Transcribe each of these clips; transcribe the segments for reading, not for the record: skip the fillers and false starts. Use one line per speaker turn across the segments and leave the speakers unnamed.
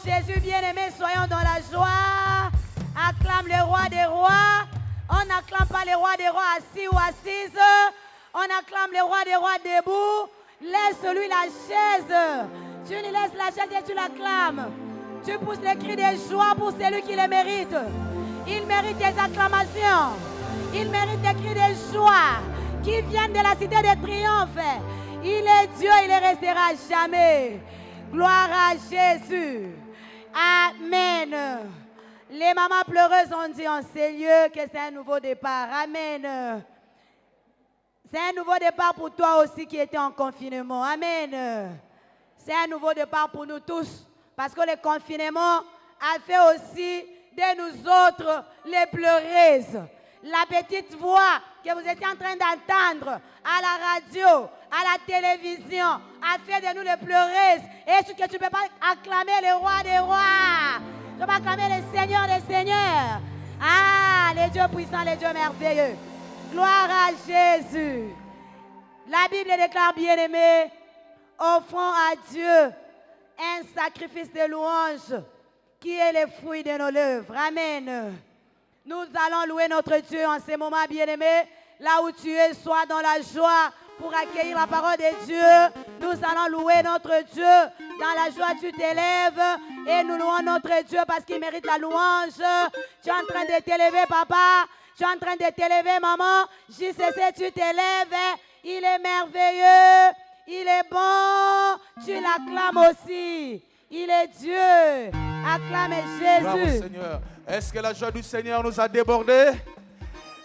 Jésus bien-aimé, soyons dans la joie. Acclame le roi des rois. On n'acclame pas le roi des rois assis ou assise. On acclame le roi des rois debout. Laisse-lui la chaise. Tu lui laisses la chaise et tu l'acclames. Tu pousses les cris de joie pour celui qui les mérite. Il mérite des acclamations. Il mérite des cris de joie qui viennent de la cité de triomphe. Il est Dieu, il ne restera jamais. Gloire à Jésus. Amen. Les mamans pleureuses ont dit en ces lieux que c'est un nouveau départ. Amen. C'est un nouveau départ pour toi aussi qui étais en confinement. Amen. C'est un nouveau départ pour nous tous. Parce que le confinement a fait aussi de nous autres les pleureuses. La petite voix que vous étiez en train d'entendre à la radio, à la télévision, a fait de nous les pleureuses. Est-ce que tu ne peux pas acclamer le roi des rois? Tu peux acclamer le Seigneur des seigneurs. Ah, les dieux puissants, les dieux merveilleux. Gloire à Jésus. La Bible déclare, bien-aimés, offrons à Dieu un sacrifice de louange qui est le fruit de nos lèvres. Amen. Nous allons louer notre Dieu en ce moment, bien-aimés. Là où tu es, sois dans la joie pour accueillir la parole de Dieu. Nous allons louer notre Dieu. Dans la joie, tu t'élèves et nous louons notre Dieu parce qu'il mérite la louange. Tu es en train de t'élever, papa. Tu es en train de t'élever, maman. JCC, tu t'élèves. Il est merveilleux. Il est bon. Tu l'acclames aussi. Il est Dieu. Acclame Jésus.
Bravo, Seigneur. Est-ce que la joie du Seigneur nous a débordé?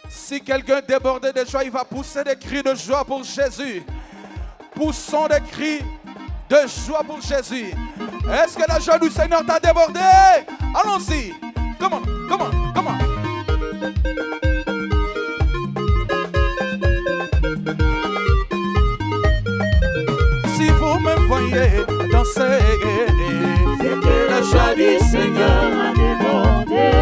Si quelqu'un est débordé de joie, il va pousser des cris de joie pour Jésus. Poussons des cris de joie pour Jésus. Est-ce que la joie du Seigneur t'a débordé? Allons-y. Comment? Si vous me voyez danser,
c'est que la joie du Seigneur a débordé.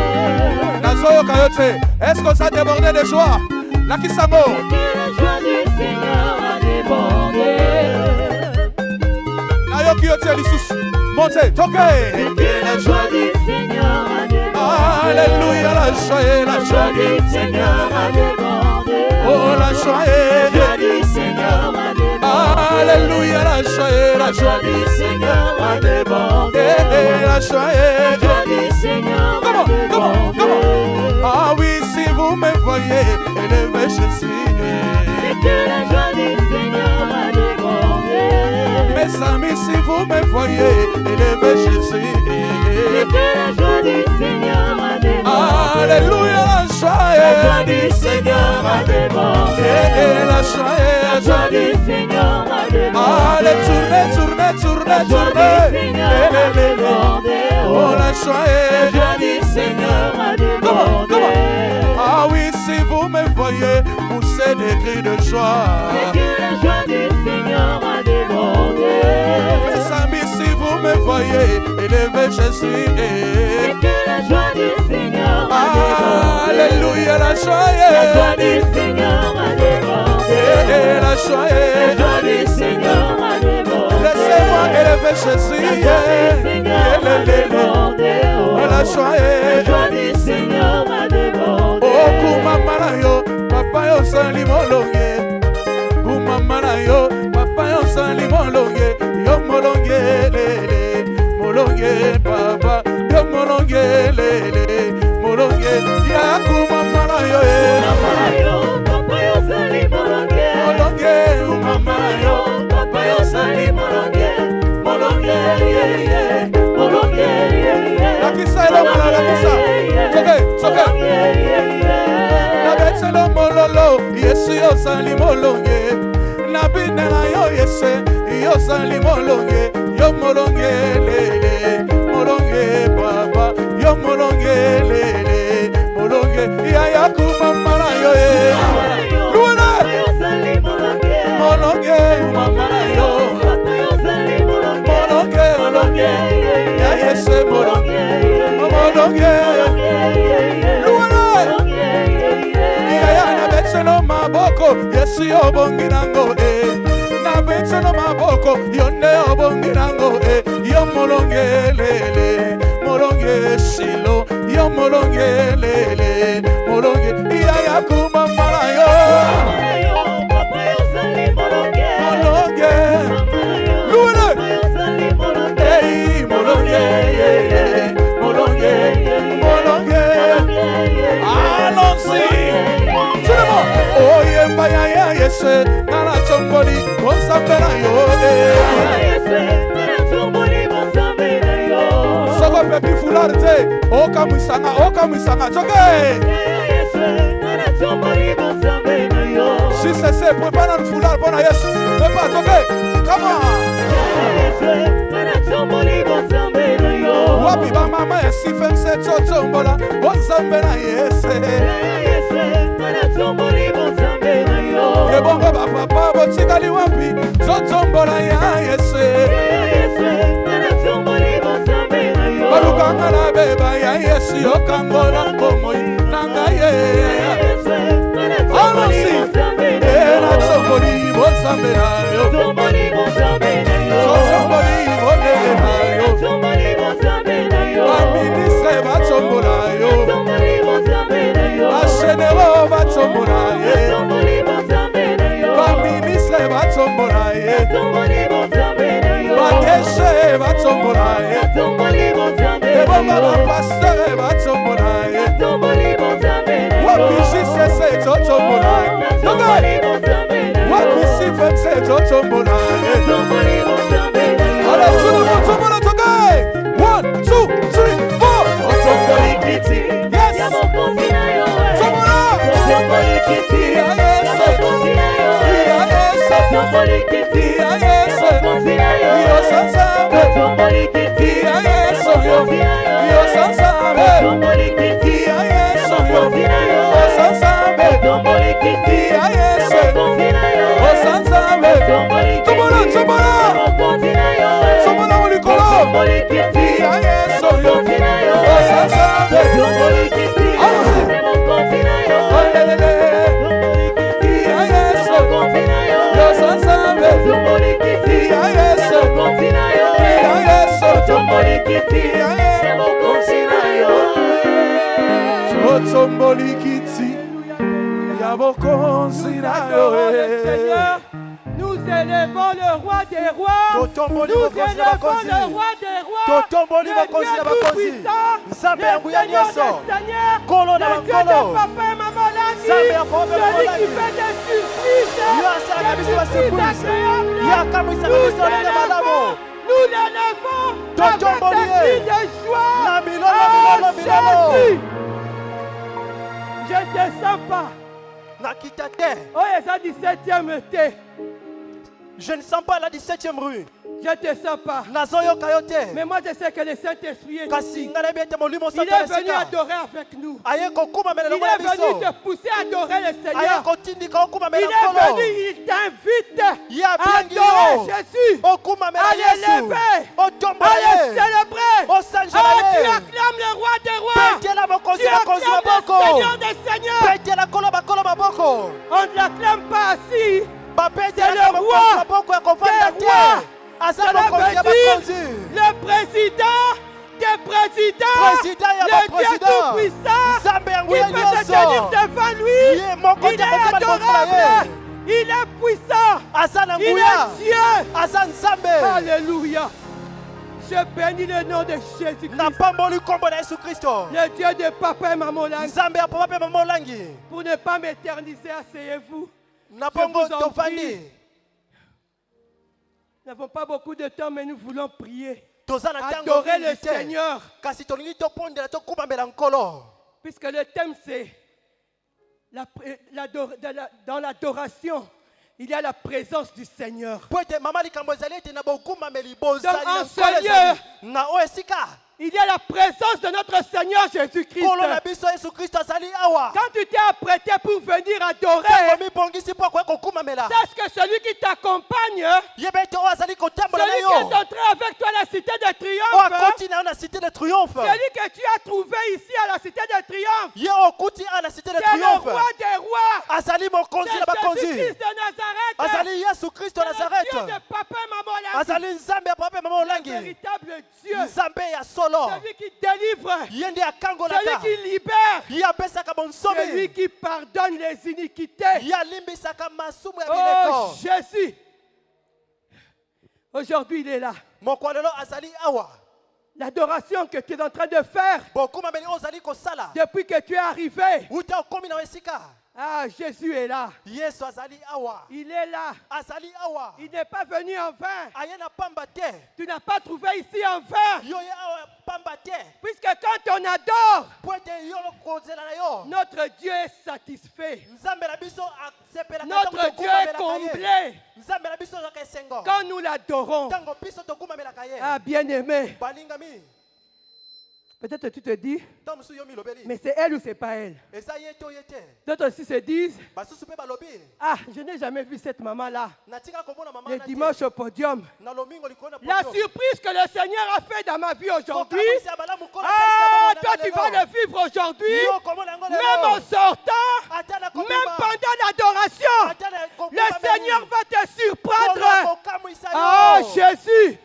Est-ce que ça a débordé de joie? La qui s'amour.
C'est que la joie du Seigneur a débordé.
Nayo qui yote l'issous. Montez, toquez.
C'est que la joie du Seigneur a débordé.
Alléluia, la joie
du Seigneur a débordé.
Oh, la joie
du Seigneur a débordé.
Alléluia, la joie
du Seigneur a débordé.
La joie
du Seigneur a débordé.
Ah oui, si vous me voyez élevé Jésus,
c'est que la joie du Seigneur a débordé.
Mes amis, si vous me voyez élevé Jésus,
c'est que la joie du Seigneur a débordé.
Alléluia, la joie
du Seigneur a débordé.
La joie
du Seigneur a débordé.
Allez, tournez. Oh, la joie
du Seigneur a débordé.
Ah oui, si vous me voyez pousser des cris de joie,
c'est que la joie du Seigneur a débordé.
Mes amis, si vous me voyez élever Jésus,
c'est que la joie du Seigneur a débordé.
Alléluia, la joie
du Seigneur a débordé.
La joie
du Seigneur a débordé.
Laissez-moi élever Jésus. La joie
du Seigneur a débordé.
Oh, kumamana yo, papa yo sali molonge. Kumamana yo, papa yo sali molonge. Yo molonge lele, molonge papa. Yo molonge lele, molonge. Ya kumamana yo,
papa yo sali molonge.
Molonge,
kumamana yo, papa yo sali molonge. Molonge, molonge,
la kisa elo mala, la kisa. Soke. Na betselo mololo, Yesu yo sali molonge. Na binela yo Yesu, yo sali molonge. Yo molonge lele, molonge papa. Yo molonge lele, molonge. Ya kumamana yo Luna. Molonge, kumamana yo. Molonge, ya Yesu molonge. Yaya na betselo maboko Yesu yo bongi nango na betselo maboko yango yonde obongirango yo molongelele molonge shilo yo molongelele molonge iya yakuma malayo molonge lune molonge molonge molonge allons-y tout le monde oye mbaya yese nana tomboli bonsambela yo soko pepi fularte okamwisanga toke si c'est prépare le foulard pour yesu prépare toke come on wapi ba mama esi fense totombola bonsambela yese Yebongo ba papa botikali wapi totombola ya yese Balukanga la beba ya yesi okangola komoi nanga ye Allons-y Ela tomboli bonsambela yo Tomboli bonela yo Baministre batombola yo Bachenero batombola ye Baministre batombola ye Badeshe batombola ye Ebonga bapasteur batombola ye Wapishi sese totombola ye Wapisi femse totombola ye Allez tout le monde tombola toke 1, 2, 3, 4 Otomboli kiti Yes Tombola
Nous élevons le roi des rois. Nous élevons le roi des rois. Le Dieu tout-puissant. Le Seigneur des seigneurs. Le Dieu de papa et maman Langi. Celui qui fait des surprises. Nous l'élevons avec des cris de joie. Jésus. Je ne descends pas. Oh, ils ont 17e été.
Je ne sens pas la 17e rue.
Je ne te sens pas. Mais moi je sais que le Saint-Esprit est ici. Il est venu adorer avec nous. Il est venu te pousser à adorer le Seigneur. Il est venu, il t'invite à adorer Jésus, à l'élever, à le célébrer. Oh, tu acclames le roi des rois. Tu acclames le Seigneur des seigneurs. On ne l'acclame pas assis. C'est le roi des rois. Cela veut dire le président des présidents, le Dieu tout-puissant qui peut se tenir devant lui. Il est adorable, il est puissant, il est Dieu. Alléluia. Je bénis le nom de Jésus-Christ, le Dieu de papa et maman Langi. Pour ne pas m'éterniser, asseyez-vous. Je vous en prie. Nous n'avons pas beaucoup de temps, mais nous voulons prier. Adorer le Seigneur. Puisque le thème c'est dans l'adoration, il y a la présence du Seigneur. Donc en ce lieu,
il y a la présence de notre Seigneur Jésus-Christ.
Kolo na biso Yesu Christ azali awa.
Quand tu t'es apprêté pour venir adorer,
Tango mibongisi po kwa kokumamela.
sache que celui qui t'accompagne,
Yebete o azali kotambola na
celui qui est
yo.
entré avec toi à la cité de
O
triomphe,
akoti na la cité de triomphe.
celui que tu as trouvé ici à la cité de triomphe,
Ye okuti à la cité de
c'est le
triomphe.
roi des rois.
Azali mokonzi na
C'est
bakonzi.
Jésus-Christ de Nazareth.
Azali Yesu Christ de
C'est le Dieu
Nazareth.
de papa et maman Olangi.
Azali nzambe ya papa mama
Le
olangi.
véritable Dieu.
Nzambe ya solo.
Celui qui délivre.
Yende akangolaka.
Celui qui libère.
Ye apesaka
Celui
bonsomi.
qui pardonne les iniquités.
Ye alimbisaka masumu ya
Oh
bileko.
Jésus. Aujourd'hui il est là.
Mokwalelo azali awa.
L'adoration que tu es en train de faire
Bokumameli ozali kosala.
depuis que tu es arrivé.
Uta okomi na esika.
Ah, Jésus est là.
Yesu azali awa.
Il est là.
Azali awa.
Il n'est pas venu en vain.
Ayena pamba te.
Tu n'as pas trouvé ici en vain.
Yo ye awa pamba te.
Puisque quand on adore,
Poete yo kozela na yo.
notre Dieu est satisfait.
Nzambe na biso asepela
Notre Dieu est comblé
Nzambe na biso zaka esengo.
quand nous l'adorons.
Tango biso tokumamelaka ye.
Ah, bien-aimé.
Balingami.
Peut-être tu te dis,
Tango musu yo milobeli.
mais c'est elle ou c'est pas elle?
Eza ye to yete.
D'autres aussi se disent,
Basusu pe balobi.
ah, je n'ai jamais vu cette maman-là.
Natika komona mama
Le
na te.
dimanche au podium.
Na lomingo likona
La
podium.
surprise que le Seigneur a fait dans ma vie aujourd'hui.
Kokamwisi ya balamu kola
Ah,
kasi na
toi
bomona
tu vas
lelo.
le vivre aujourd'hui.
Yo komona yango lelo.
Même en sortant,
Ata na
même
komema.
pendant l'adoration,
Ata na komema
le Seigneur
meni.
va te surprendre.
Kola kokamwisa yo.
Oh Jésus.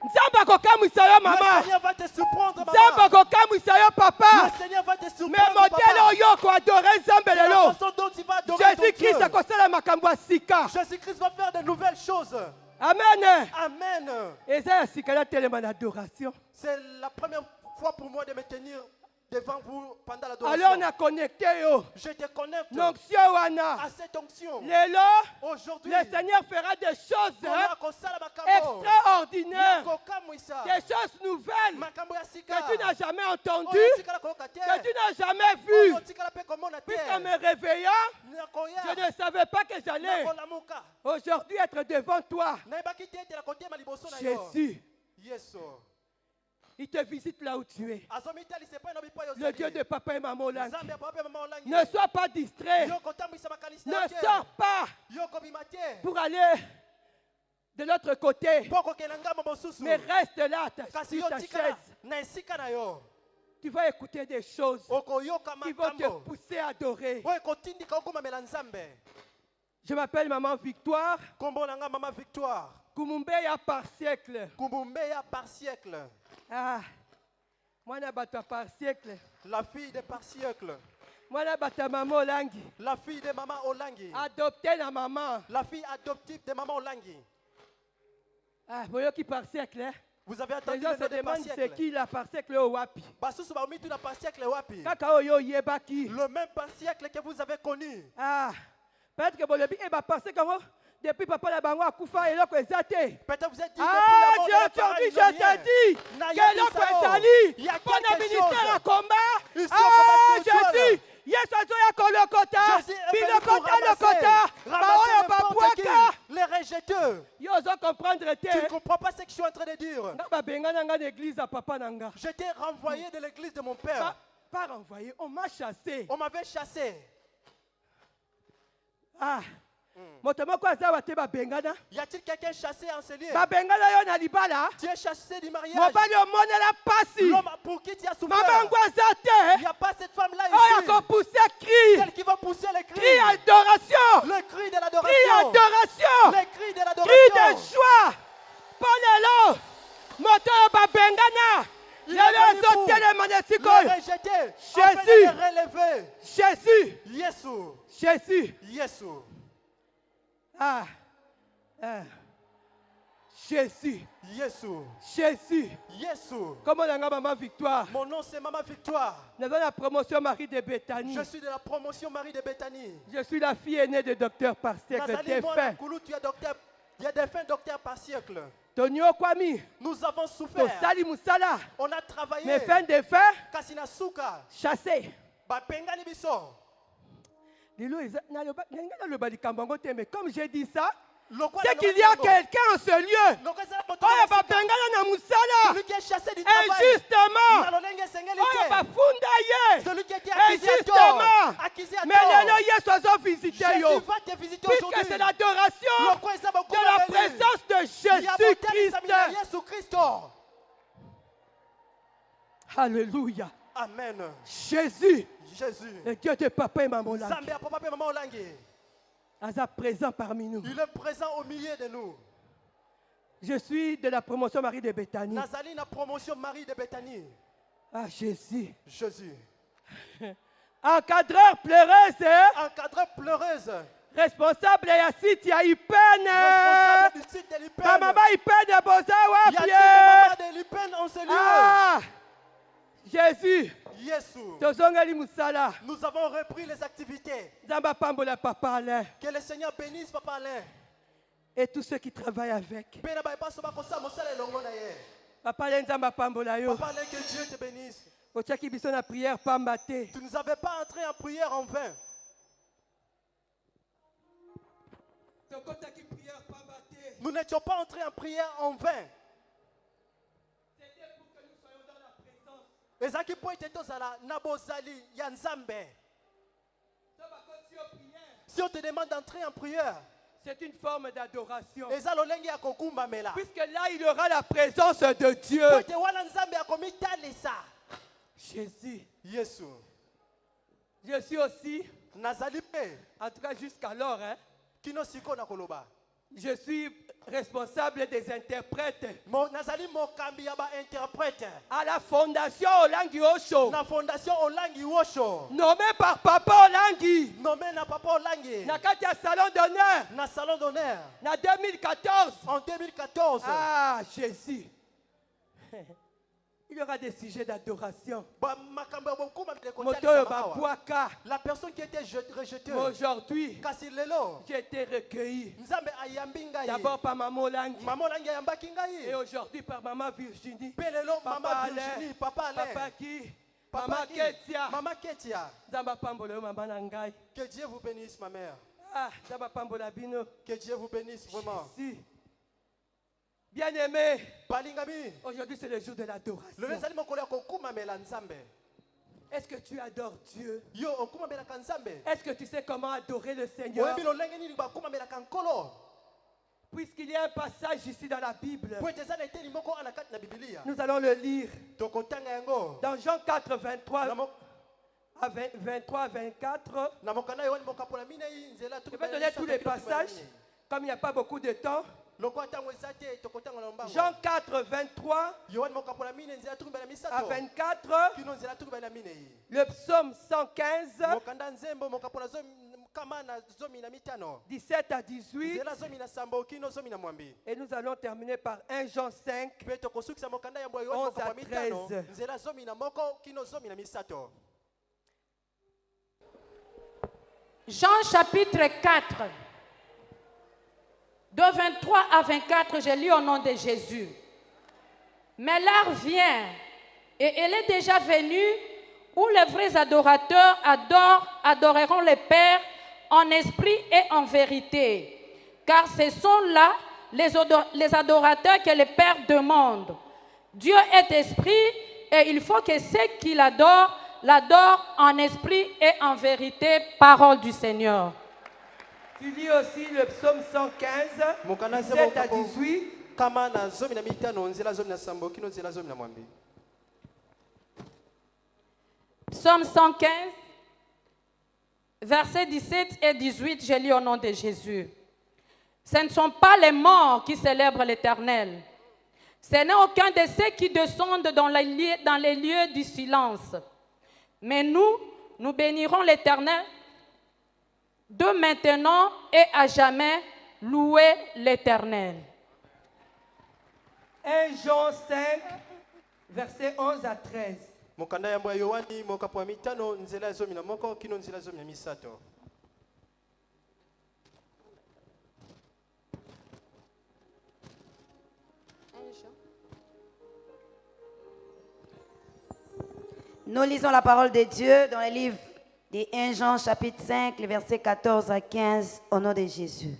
Nzambe akokamwisa yo
Le
mama.
Seigneur va te surprendre
Nzambe
maman.
akokamwisa yo papa.
Le Seigneur va te
Mais
surprendre
modèle
papa.
oyo koadore Nzambe
La
lelo.
façon dont tu vas adorer ton
Jésus-Christ
Dieu.
akosala makambo ya sika.
Jésus-Christ va faire de nouvelles choses.
Amen.
Amen.
Eza ya sika na telema na adoration.
C'est la première fois pour moi de me tenir devant vous pendant
Alors
l'adoration.
on a connecté yo.
Je te connecte
L'onction wana.
à cette onction.
Lelo,
Aujourd'hui,
le Seigneur fera des choses extraordinaires. Des choses nouvelles que tu n'as jamais entendues, que tu n'as jamais vues. Puisqu'en me réveillant, je ne savais pas que j'allais aujourd'hui être devant toi. Jésus, il te visite là où tu es. Le Dieu de papa et maman Olangi. Ne sois pas distrait. Ne sors pas pour aller de l'autre côté. Mais reste là sur ta chaise. Tu vas écouter des choses qui vont te pousser à adorer. Je m'appelle Maman Victoire. Kumumbeya par siècle.
Kumumbeya par siècle.
Ah, moi na bata par siècle.
La fille de par siècle.
Moi na bata maman Olangi.
La fille de maman Olangi.
Adoptée la maman.
La fille adoptive de maman Olangi.
Ah, voyons qui par siècle, hein?
Vous avez entendu
Les gens
le
se
nom de par
demandent c'est
siècle.
qui la par siècle au wapi.
Basusu ba omitu na par siècle wapi.
Kaka oyo yebaki.
Le même par siècle que vous avez connu.
Ah, peut-être que bolobi e ba parce que depuis papa la bango akufa eloko ezate.
Peut-être vous êtes dit
Ah,
depuis la mort de la
aujourd'hui je
parole,
te dis
Na
que
yabi
eloko
sao.
ezali.
Il y a
Pendant
quelque
ministère
chose.
à combat.
Ici, au
Ah,
combat spirituel.
Jésus. Yesu azoya kolokota.
Jésus est venu
Bilokota
pour ramasser
lokota. Baoyo
n'importe qui.
babwaka.
Les rejeteux.
Yo ozo comprendre
Tu ne
te.
comprends pas ce que je suis en train de dire.
Nga babenga nanga l'église à papa nanga.
Je t'ai renvoyé de l'église de mon père.
Pas renvoyé, on m'a chassé.
On m'avait chassé.
Ah. Moto moko azawa te babengana.
Y a-t-il quelqu'un chassé en ce lieu?
Babengana yo na libala.
Tu es chassé du mariage.
Mobali omonela pasi.
L'homme pour qui tu as souffert.
Mamango
Il
azate.
n'y a pas cette femme-là
Oya
ici.
ko pousser cri.
Celle qui va pousser les cris.
Cri adoration.
Le cri de
Cri
l'adoration.
adoration.
Les cris de
Cri
l'adoration.
de joie. Polelo. Moto babengana.
Il
Lelo
est venu pour
ezotelema na
le
sikoyo.
rejeter.
Jésus.
Afin de les relever.
Jésus.
Yesu.
Jésus.
Yesu.
Ah. Ah. Jésus.
Yesu.
Jésus.
Yesu.
Comment on a maman Victoire?
Mon nom c'est Maman Victoire.
Nous avons la promotion Marie de Béthanie.
Je suis de la promotion Marie de Béthanie.
Je suis la fille aînée de docteur par siècle.
Nazali mwana
Défunt.
nkulu, tu es docteur. Il y a des fins docteurs par siècle.
Tonio Kwami.
Nous avons souffert.
Tosali Moussala.
On a travaillé.
Mes fins de fin.
Kasina suka.
Chassé.
Bapengani biso.
Lilo, mais comme j'ai dit ça,
Lokwa
c'est
na
qu'il y a
lokola
quelqu'un en ce lieu.
Lokwa za moto
Oh,
na sika.
Bapengana na Moussala.
Celui qui est chassé du travail.
Injustement. Christ. Alléluia.
Amen.
Jésus,
Jésus,
le Dieu de papa et maman
Zambia, papa et maman Olangi.
est présent parmi nous.
Il est présent au milieu de nous.
Je suis de la promotion Marie de Béthanie.
Nazali na promotion Marie de Béthanie.
Ah, Jésus.
Jésus.
Encadreur pleureuse.
Encadreur pleureuse.
Responsable ya site ya Ipene.
Responsable du site de l'Ipene.
Maman Ipene boza
Y a-t-il des mamans de l'Ipene en ce lieu?
Ah, Jésus.
Yesu. Nous avons repris les activités.
Zamba pambola papa Alain.
Que le Seigneur bénisse papa Alain.
Et tous ceux qui travaillent avec. Papa Alain Zamba pambola yo.
Papa Alain, que Dieu te bénisse.
Otiaki biso na prière pambate.
Tu ne nous avais pas entré en prière en vain. Nous n'étions pas entrés en prière en vain.
C'était pour que nous soyons dans la présence.
Ezaki po ete tozala na bozali ya Nzambe. Si on te demande d'entrer en prière,
c'est une forme d'adoration.
Puisque
là, il y aura la présence de Dieu. Jésus.
Yesu.
Je suis aussi,
Nazali pe.
en tout cas jusqu'alors, hein,
Kino siko na koloba.
je suis responsable des interprètes.
Nazali mokambi ya ba interprète.
À la fondation Olangi Osho.
La fondation Olangi Osho.
Nommé par Papa Olangi.
Nommé na Papa Olangi.
Na kati ya salon d'honneur.
Na salon d'honneur.
Na 2014.
En 2014.
Ah, Jésus. Il y aura des sujets d'adoration.
La personne qui était rejetée.
Aujourd'hui, j'ai été recueilli. D'abord par Maman Olangi. Et aujourd'hui par Maman Virginie.
Papa Alain. Papa
qui? Maman Ketia.
Maman Ketia.
Que
Dieu vous bénisse, ma mère.
Ah,
que Dieu vous bénisse vraiment.
Si. Bien-aimé,
Balingami.
Aujourd'hui c'est le jour de l'adoration. Est-ce que tu adores Dieu? Est-ce que tu sais comment adorer le Seigneur? Puisqu'il y a un passage ici dans la Bible, nous allons le lire dans Jean 4, 23 à 23 à 24. Je vais donner tous les passages, comme il n'y a pas beaucoup de temps. Jean 4, 23 à 24, le psaume 115, 17 à 18, et nous allons terminer par 1 Jean 5, 11 à 13.
Jean chapitre 4. De 23 à 24, je lis au nom de Jésus. Mais l'heure vient, et elle est déjà venue, où les vrais adorateurs adoreront le Père en esprit et en vérité. Car ce sont là les adorateurs que le Père demande. Dieu est esprit, et il faut que ceux qui l'adorent en esprit et en vérité. Parole du Seigneur.
Tu lis aussi le psaume 115, 17 à 18.
Psaume 115, versets 17 et 18, je lis au nom de Jésus. Ce ne sont pas les morts qui célèbrent l'Éternel. Ce n'est aucun de ceux qui descendent dans les lieux du silence. Mais nous bénirons l'Éternel de maintenant et à jamais. Louez l'Éternel.
1 Jean 5, versets 11 à 13.
Nous lisons la parole de Dieu dans le livre de 1 Jean chapitre 5, les versets 14 à 15, au nom de Jésus.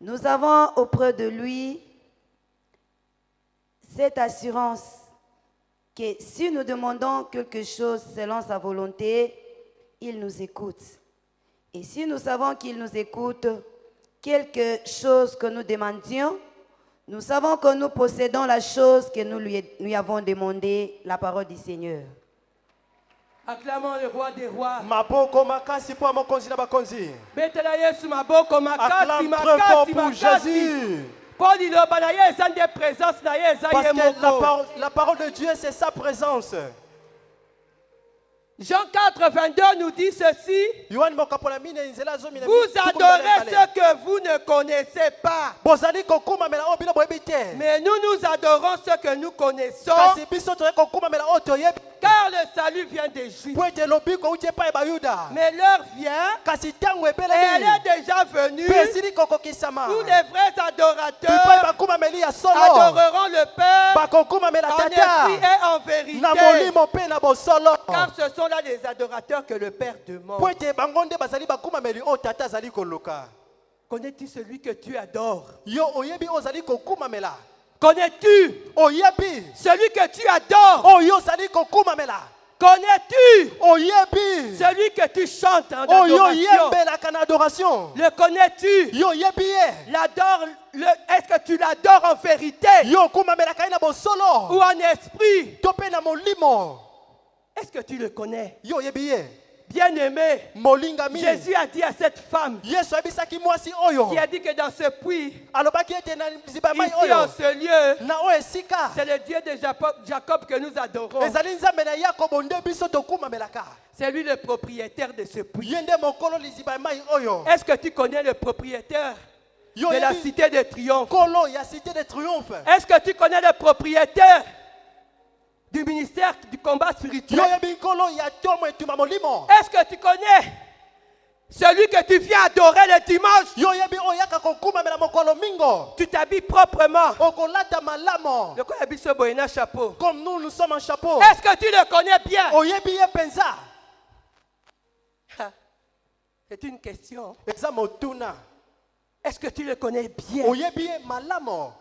Nous avons auprès de lui cette assurance que si nous demandons quelque chose selon sa volonté, il nous écoute. Et si nous savons qu'il nous écoute, quelque chose que nous demandions, Nous savons que nous possédons la chose que nous lui avons demandé, la parole du Seigneur.
Acclamons le roi des rois.
Maboko makasi po mokonzi na bakonzi.
Betela Yesu maboko makasi
Acclame très fort
makasi
pour
makasi.
Jésus.
Paul dit le banaye ezande présence na ye
Parce
ezaye moko.
que la parole de Dieu, c'est sa présence.
Jean 4, 22 nous dit ceci.
Yohan mokapola mine nzela zo mine.
Vous adorez ce que vous ne connaissez pas.
Bozali kokuma mela o bila boyebi te.
Mais nous adorons ce que nous connaissons.
Kasi biso to kokuma mela o to yebi.
Car le salut vient des Juifs.
Po ete lobi ko utie pa e bayuda.
Mais l'heure vient.
Kasi tango
Et
ebele.
elle est déjà venue.
Pesili kokokisama.
Tous les vrais
Pipa
adorateurs
bakuma meli ya solo.
adoreront le Père
Bakokuma mela
en
tata.
esprit et en vérité.
Na molimo pe na bosolo.
Car ce sont là les adorateurs que le Père demande.
Po ete bangonde bazali bakuma meli o tata zali koloka.
Connais-tu celui que tu adores?
Yo oyebi ozali kokuma mela.
Connais-tu
Oyebi.
celui que tu adores?
Oh yo zali kokuma mela.
Connais-tu
Oyebi.
celui que tu chantes en
Oh yo
adoration?
yembe la kana adoration.
Le connais-tu?
Yo yebi ye.
Est-ce que tu l'adores en vérité
Yo kuma mela kaina bosolo.
ou en esprit?
Tope na molimo.
Est-ce que tu le connais?
Yo yebi ye.
Bien-aimé,
Molinga mi.
Jésus a dit à cette femme
Yesu abisaki mwasi oyo.
qui a dit que dans ce puits,
Alobaki ete na ziba mai
ici
oyo.
en ce lieu,
Na o esika.
c'est le Dieu de Jacob que nous adorons.
Ezali nzambe na Yakobo nde biso tokuma melaka.
C'est lui le propriétaire de ce puits.
Yende mokolo liziba mai oyo.
Est-ce que tu connais le propriétaire
Yo
de la
yebi
cité de triomphe?
kolo ya cité de triomphe.
Est-ce que tu connais le propriétaire du ministère du combat spirituel?
Yo yebi kolo ya tomo etuma molimo.
Est-ce que tu connais celui que tu viens adorer le dimanche?
Yo yebi oyaka kokuma mela mokolo mingo.
Tu t'habilles proprement.
Okolata malamo.
Le quoi biso boyena chapeau?
Comme nous sommes en chapeau.
Est-ce que tu le connais bien?
Oyebi ye penza.
C'est une question.
Eza motuna.
Est-ce que tu le connais bien?
Oyebi ye malamo.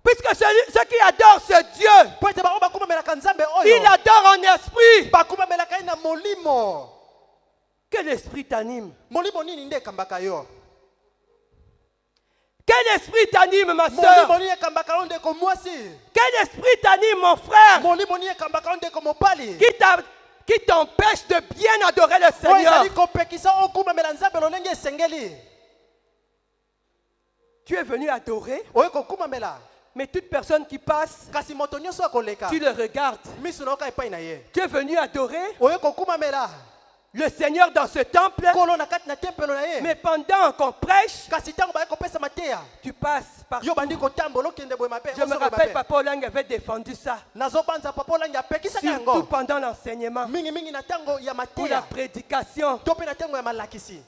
Puisque ceux qui adorent ce Dieu,
Po ete bango bakuma melaka nzambe oyo.
ils adorent en esprit.
Bakuma melaka ina molimo.
Quel esprit t'anime?
Molimo nini nde kambaka yo?
Quel esprit t'anime, ma soeur?
Molimo nini kambaka onde ko mwasi?
Quel esprit t'anime, mon frère?
Molimo nini kambaka onde ko mopali?
Qui t'empêche de bien adorer le
Po
Seigneur?
ezali kopekisa okuma mela nzambe lolenge esengeli.
Tu es venu adorer,
Oye kokuma mela.
mais toute personne qui passe,
Kasi moto nyonso akoleka.
tu le regardes.
Misu na oka epai na ye.
Tu es venu adorer
Oye kokuma mela.
le Seigneur dans ce temple,
Kolo na kati na tempelo na ye.
mais pendant qu'on prêche,
Kasi tango ba kopesa mateya.
tu passes par.
Yo bandi kotambola okende boye mabe.
Je me rappelle, Papa Olang avait défendu ça,
Nazo banza papa olangi apekisa
surtout
yango.
pendant l'enseignement,
Mingi mingi na tango ya
pour la
mateya.
prédication.
To pe na tango ya malakisi.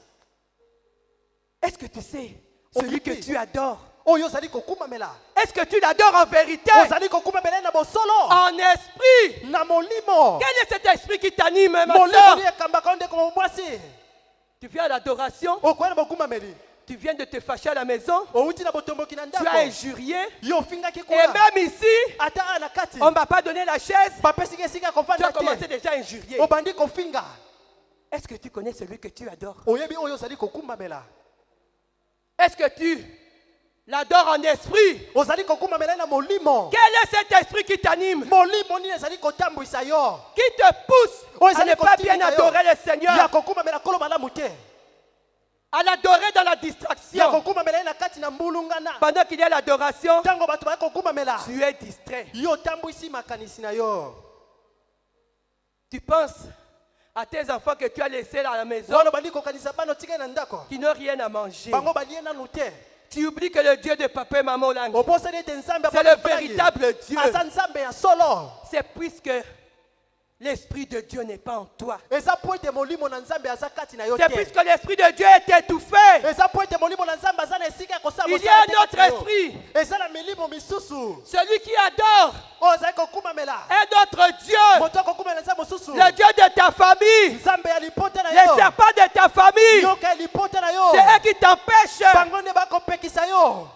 Est-ce que tu sais celui que tu adores?
Oyo ozali kokuma mela.
Est-ce que tu l'adores en vérité?
Ozali kokuma mela na bosolo.
En esprit?
Na molimo.
Quel est cet esprit qui t'anime, ma
Molimo
soeur?
ni ekambaka onde ko mwasi.
Tu viens à l'adoration,
Okwena bokuma meli.
tu viens de te fâcher à la maison,
Outi na botomboki na
tu as
ndako.
injurié,
Yo fingaki
et
kuna.
même ici,
Ata ana kati.
on ne m'a pas donné la chaise,
Bapesi esika
tu as
kovanda
commencé
te.
déjà à injurier.
Obandi kofinga.
Est-ce que tu connais celui que tu adores?
Oyebi oyo ozali kokuma mela.
Est-ce que tu l'adores en esprit?
Ozali kokuma mela na molimo.
Quel est cet esprit qui t'anime,
Molimo ni ezali kotambwisa yo.
qui te pousse
Oh,
à ne pas bien adorer le
Ya
Seigneur,
kokuma mela kolo malamu te.
à l'adorer dans la
Ya
distraction?
kokuma mela na kati na mbulungana.
Pendant qu'il y a l'adoration,
Tango bato ba kokuma mela.
tu es distrait.
Yo tambwisi makanisi na yo.
Tu penses à tes enfants que tu as laissés à la maison,
Walo bandi kokanisa bano tika na ndako.
qui n'ont rien à manger.
Bango balie na nute.
Tu oublies que le Dieu de papa et maman Olang,
Oboseli ete nzambe
c'est le véritable Dieu.
Asa nzambe ya solo.
C'est puisque l'Esprit de Dieu n'est pas en toi.
Eza po ete molimo na nzambe aza kati na yo
C'est
te.
puisque l'Esprit de Dieu est étouffé.
Eza po ete molimo na nzambe aza na esika ya kosala
Il y a un autre esprit,
Eza na milimo misusu.
celui qui adore
Oyo ozali kokuma mela.
un autre Dieu,
Moto akokuma na nzambe mosusu.
le Dieu de ta famille,
Nzambe ya lipote na
les
yo.
serpents de ta famille.
Yoka ya lipote na yo.
C'est eux qui t'empêchent
Bango nde bakopekisa yo.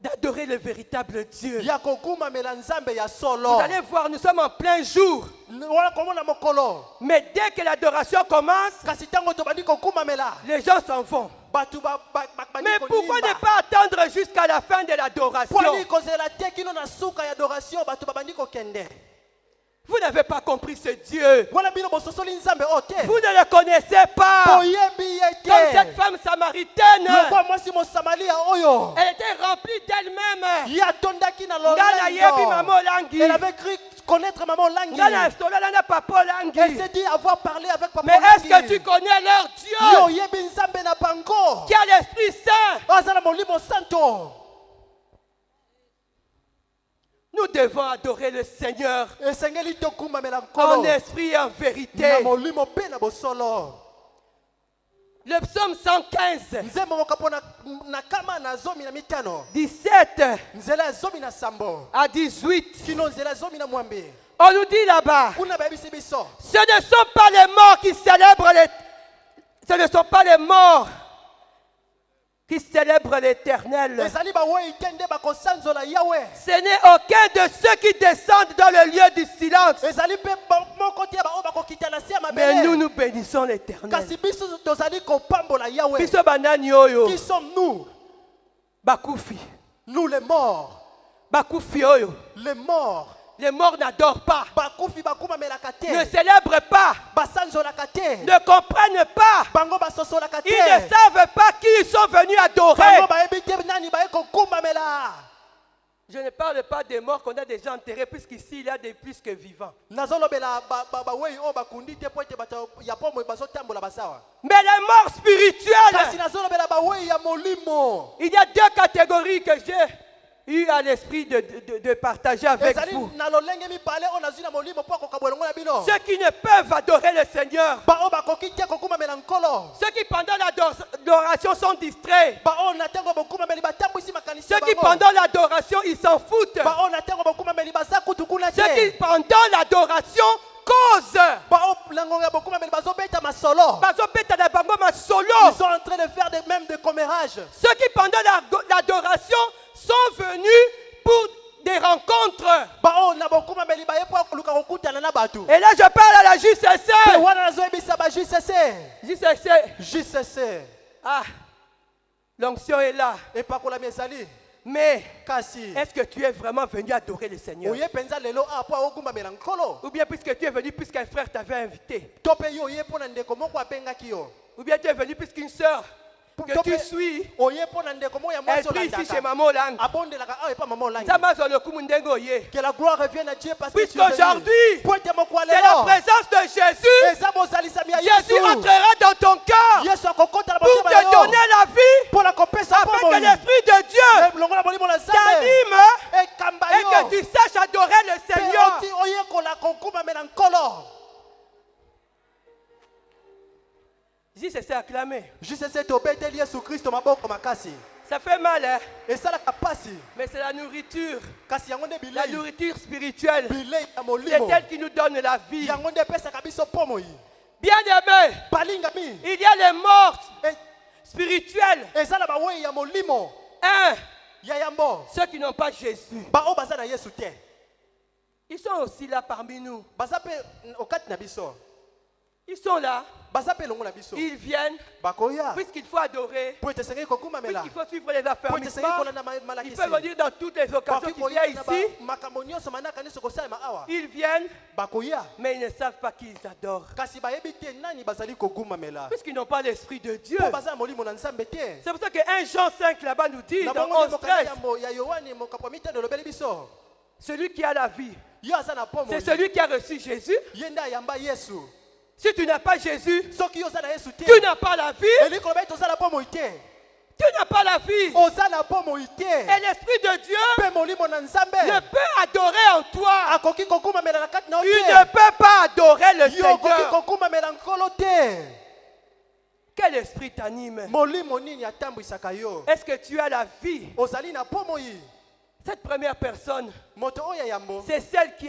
d'adorer le véritable Dieu.
Ya kokuma mela nzambe ya solo.
Vous allez voir, nous sommes en plein jour.
Wana komona mokolo.
Mais dès que l'adoration commence,
Kasi tango tobandi kokuma mela.
les gens s'en vont.
Batu
Mais pourquoi ne pas attendre jusqu'à la fin de l'adoration? Vous n'avez pas compris ce Dieu. Vous ne le connaissez pas. Comme cette femme samaritaine. Elle était remplie d'elle-même.
Elle avait cru connaître maman Langi.
Elle
s'est dit avoir parlé avec papa.
Mais est-ce que tu connais leur Dieu? Qui a l'Esprit Saint? Nous devons adorer le Seigneur en esprit et en vérité. Le psaume 115, 17 à 18. On nous dit là-bas, ce ne sont pas les morts qui célèbrent ce ne sont pas les morts qui célèbrent l'Éternel. Ce n'est aucun de ceux qui descendent dans le lieu du silence. Mais nous bénissons l'Éternel.
Qui sommes-nous?
Bakufi.
Nous les morts.
Bakufi oyo.
Les morts.
Les morts n'adorent pas, ne célèbrent pas, ne comprennent pas. Ils ne savent pas qui ils sont venus adorer. Je ne parle pas des morts qu'on a déjà enterrés, puisqu'ici il y a des plus que vivants. Mais les morts spirituelles, il y a deux catégories que j'ai eu à l'esprit de partager avec vous. Ceux qui ne peuvent adorer le Seigneur. Ceux qui pendant l'adoration sont distraits. Ceux qui pendant l'adoration ils s'en foutent. Ceux qui pendant l'adoration causent.
Ils sont en train de faire des commérages.
Ceux qui pendant l'adoration sont venus pour des rencontres. Et là je parle à la JCC. Ah, l'onction est là. Mais est-ce que tu es vraiment venu adorer le Seigneur? Ou bien puisque tu es venu puisqu'un frère t'avait invité? Ou bien tu es venu puisqu'une sœur que tu suis, elle prie ici chez Maman Lang.
Que la gloire revienne à Dieu parce que
puisqu'aujourd'hui, c'est la présence de Jésus. Jésus entrera dans ton cœur pour te donner la vie, afin que l'Esprit de Dieu t'anime et que tu saches adorer le Seigneur. JCC acclamé. Ça fait mal, hein? Mais c'est la nourriture. La nourriture spirituelle. C'est elle qui nous donne la vie. Bien aimé, il y a les morts spirituels. Ceux qui n'ont pas Jésus. Ils sont aussi là parmi nous. Ils sont là. Ils viennent. Puisqu'il faut adorer. Puisqu'il faut suivre les affermissements. Il faut venir dans toutes les occasions qu'il y a ici. Ils viennent. Mais ils ne savent pas qui ils adorent. Puisqu'ils n'ont pas l'Esprit de Dieu. C'est pour ça que 1 Jean 5 là-bas nous dit dans 11:13. Celui qui a la vie, c'est celui qui a reçu Jésus. Si tu n'as pas Jésus, tu n'as pas la vie. Tu n'as pas la vie. Et l'Esprit de Dieu ne peut adorer en toi. Tu ne peux pas adorer le Seigneur. Quel esprit t'anime? Est-ce que tu as la vie? Cette première personne, c'est celle qui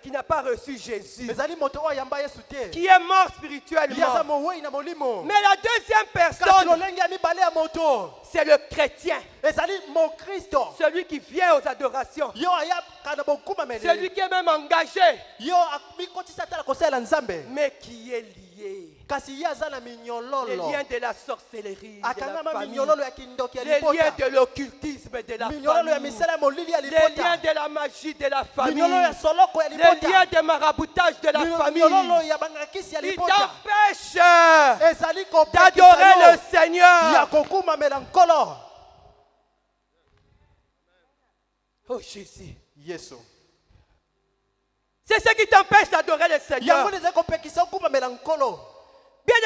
n'a pas reçu Jésus, qui est mort spirituellement. Mais la deuxième personne, c'est le chrétien, celui qui vient aux adorations, celui qui est même engagé, mais qui est lié. les liens de la sorcellerie, de la famille,
les
liens de l'occultisme de la famille, les liens de la magie de la famille, les liens de maraboutage de la famille. Il t'empêche d'adorer le Seigneur. Oh Jésus. C'est ce qui t'empêche d'adorer le Seigneur. Bien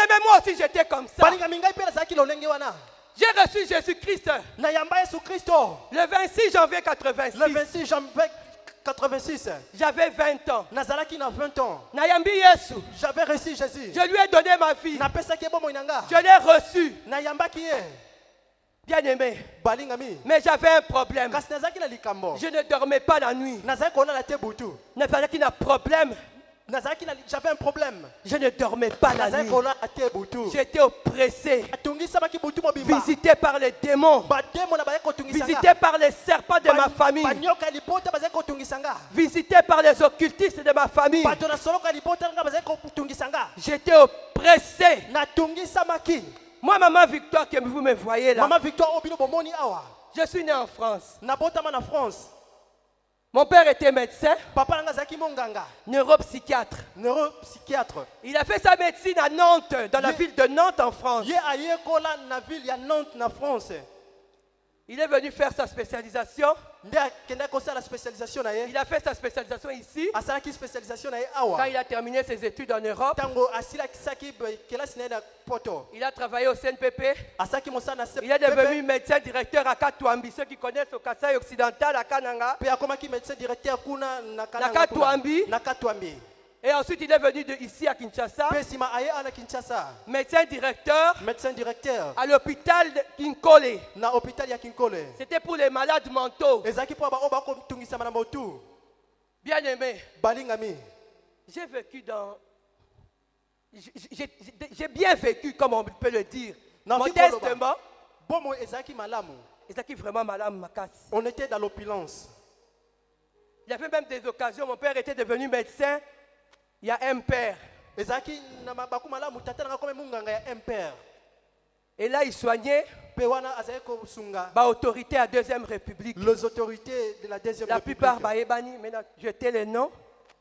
aimé, moi aussi j'étais comme ça. J'ai reçu Jésus-Christ le 26 janvier 86.
Le 26 janvier 86.
J'avais 20 ans.
Nazalaki na 20 ans.
Nayambi Yesu.
J'avais reçu Jésus.
Je lui ai donné ma vie.
Je
Je l'ai reçu.
Nayambaki ye.
Bien aimé.
Balingami.
Mais j'avais un problème.
Kasi nazaki na likambo.
Je ne dormais pas la nuit.
Nazaki kona la te butu.
Ne fallait qu'il y ait un problème.
Nazaki na j'avais un problème.
Je ne dormais pas la
Nazaki
nuit.
kona la te butu.
J'étais oppressé.
Atungi sabaki butu mobimba.
Visité par les démons.
Ba demo na ba ko tungisanga.
Visité par les serpents de ma famille.
Banyoka lipota ba ko tungisanga.
Visité par les occultistes de ma famille.
Bato na soloka lipota nga ba ko tungisanga.
J'étais oppressé.
Na tungi samaki.
Moi, maman Victoire, que vous me voyez là,
Maman Victoire obino bomoni awa.
je suis né en France.
Na botama na France.
Mon père était médecin,
Papa nga zaki monganga.
neuropsychiatre.
Neuropsychiatre.
Il a fait sa médecine à Nantes, dans la ville de Nantes en France.
Ye aye kola na ville ya Nantes na France.
Il est venu faire sa spécialisation.
Nde akenda kosa la spécialisation na ye.
Il a fait sa spécialisation ici.
Asalaki spécialisation na ye
Quand
awa.
il a terminé ses études en Europe,
Tango asila kisaki kelasi na ye na poto.
il a travaillé au CNPP.
Asaki mosana na
Il est devenu médecin directeur à Katouambi. Ceux qui connaissent au Kasaï occidental, à Kananga.
Pe akomaki médecin directeur kuna na
Na Katouambi.
Na Katouambi.
Et ensuite, il est venu ici à Kinshasa.
Pe sima aye ana Kinshasa.
Médecin directeur
Médecin directeur
à l'hôpital de Kinkole.
na hôpital ya Kinkole.
C'était pour les malades mentaux.
Ezaki po ba oba ko tungisa na motu.
Bien aimé,
Balingami.
j'ai vécu dans... J'ai bien vécu, comme on peut le dire.
Non,
Modestement.
Bomo ezaki malamu.
Et ça qui vraiment malade, ma casse.
On était dans l'opulence.
Il y avait même des occasions. Mon père était devenu médecin. Il y a un père.
Ezaki na mabaku malamu tata na kome munganga ya impère.
Et là, il soignait
Pewana azeko sunga.
autorité à Deuxième République.
Les autorités de la deuxième
La
République.
plupart, Baébani, maintenant, jeter les noms.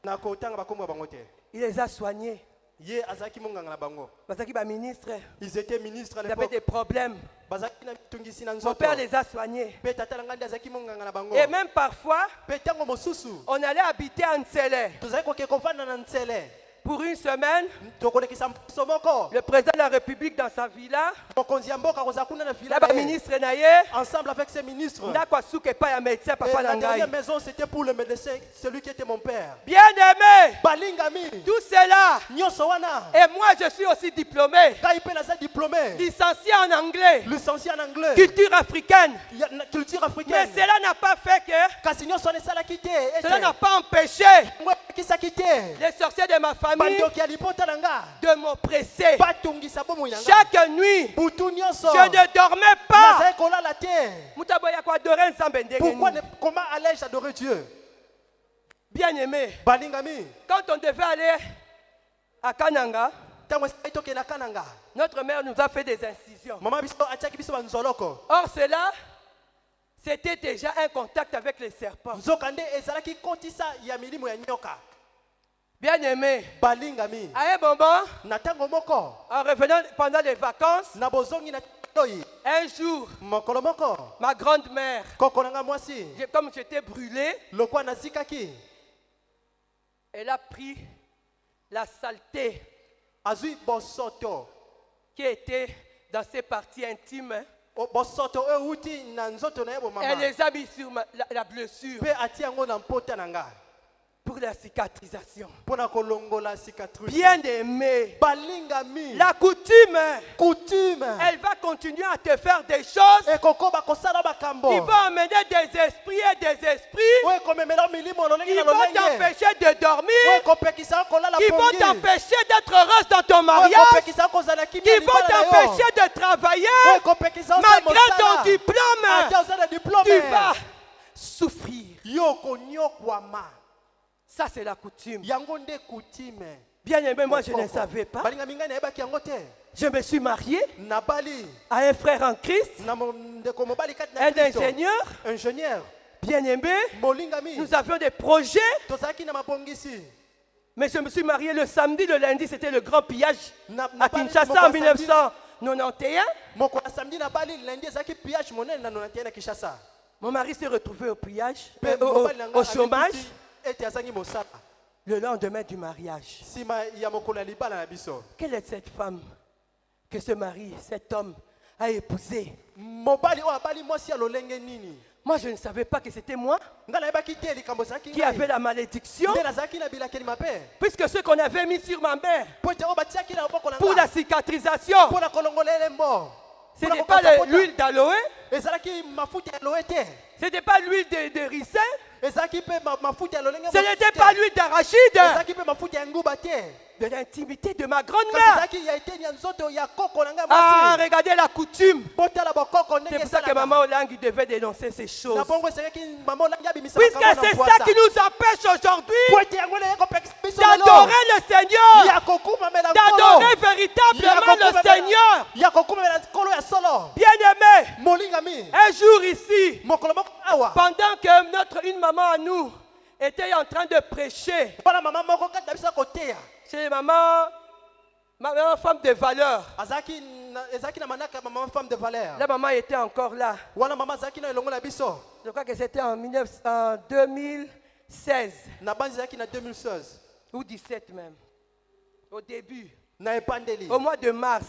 Na kotanga bakomba bangote.
Il les a soignés.
Ye azaki munganga na bango.
Parce qu'il va ministre.
Ils étaient ministres à
Ils avaient des
l'époque.
problèmes.
Bazaki na tungisi na
Mon
nzoto.
père les a soignés.
Pe tata na ngandi azaki munganga na bango.
Et même parfois,
Pe tango mosusu.
on allait habiter en Nsele.
Tozaki koke kovanda na Ntsele.
Pour une semaine,
Tokolekisa somoko.
le président de la République dans sa villa,
Mokonzi ya mboka koza kuna na villa.
là, ministre Naye,
Ensemble avec ses ministres.
n'a souke pas un médecin,
Et
papa
la dernière
Nangaï.
maison, c'était pour le médecin, celui qui était mon père.
Bien aimé,
Balingami.
tout cela.
Nyonso wana.
Et moi, je suis aussi diplômé,
Kaipe naza diplômé.
licencié en anglais,
Licencié en anglais.
culture africaine.
Culture
Mais
africaine.
cela n'a pas fait que,
Kasi nyonso wana esala kite.
cela n'a pas empêché
Kisa kite.
les sorciers de ma famille
Bandoki ya lipota nanga.
de m'oppresser.
Batungisa bomo yanga.
Chaque nuit,
Butu nyonso.
je ne dormais pas.
Naza kolala te.
Mutaboya kwa adorer Nzambe ndenge
Pourquoi
nini.
comment allais-je adorer Dieu?
Bien aimé,
Balingami.
quand on devait aller à Kananga,
Tango etoke na kananga.
notre mère nous a fait des incisions.
Mama biso atiaki biso banzoloko.
Or, cela, c'était déjà un contact avec les serpents.
Nzokande ezalaki kotisa ya milimo ya nyoka.
Bien aimé,
Balingami.
à un moment,
Na tango moko.
en revenant pendant les vacances,
Na bozongi na toyi.
un jour,
Mokolo moko.
ma grand-mère,
Koko nanga mwasi.
comme j'étais brûlé,
Lokwa na zikaki.
elle a pris la saleté
Azui bosoto.
qui était dans ses parties intimes.
O bosoto e uti na nzoto na yebo mama.
Elle les a mis sur la blessure
Pe ati yango na mpota nanga.
pour la cicatrisation.
Pona kolongola cicatrice.
Bien aimé,
Balingami.
la coutume,
coutume.
elle va continuer à te faire des choses.
E koko ba kosala ba kambo.
Il va emmener des esprits et des esprits.
Ouais komemela milimo lolenge
Ils
na
vont
lolenge.
t'empêcher de
Ouais
dormir.
kopekisa kolala
Ils vont
pongi.
t'empêcher d'être heureuse dans ton
Ouais
mariage.
kopekisa kozala kimia
Ils vont
libala na yo.
t'empêcher de travailler.
Ouais kopekisa osala
Malgré ton
mosala.
diplôme,
Ata osala diplôme.
tu vas souffrir.
Yo konyokwama.
Ça, c'est la coutume.
Yango nde coutume.
Bien aimé, moi je ne savais pas. Je me suis marié à un frère en Christ, un ingénieur. Bien aimé, nous avions des projets. Mais je me suis marié le samedi, le lundi, c'était le grand pillage à Kinshasa en 1991. Mon mari s'est retrouvé au pillage, au chômage, le lendemain du mariage. Quelle est cette femme que ce mari, cet homme, a épousée? Moi, je ne savais pas que c'était moi qui avait la malédiction, puisque ce qu'on avait mis sur ma mère pour la cicatrisation, ce n'est pas l'huile d'aloe, ce n'était pas l'huile de ricin, ce n'était pas l'huile d'arachide, de l'intimité de ma grand-mère. Ah, regardez la coutume. C'est pour ça que maman Olangi devait dénoncer ces choses. Puisque c'est ça qui nous empêche aujourd'hui d'adorer le Seigneur, d'adorer véritablement le Seigneur. Bien aimé, un jour ici, pendant que une maman à nous était en train de prêcher, c'est ma maman femme de valeur. La maman était encore là. Je crois que c'était en 2016. Ou 17 même. Au début. Au mois de mars.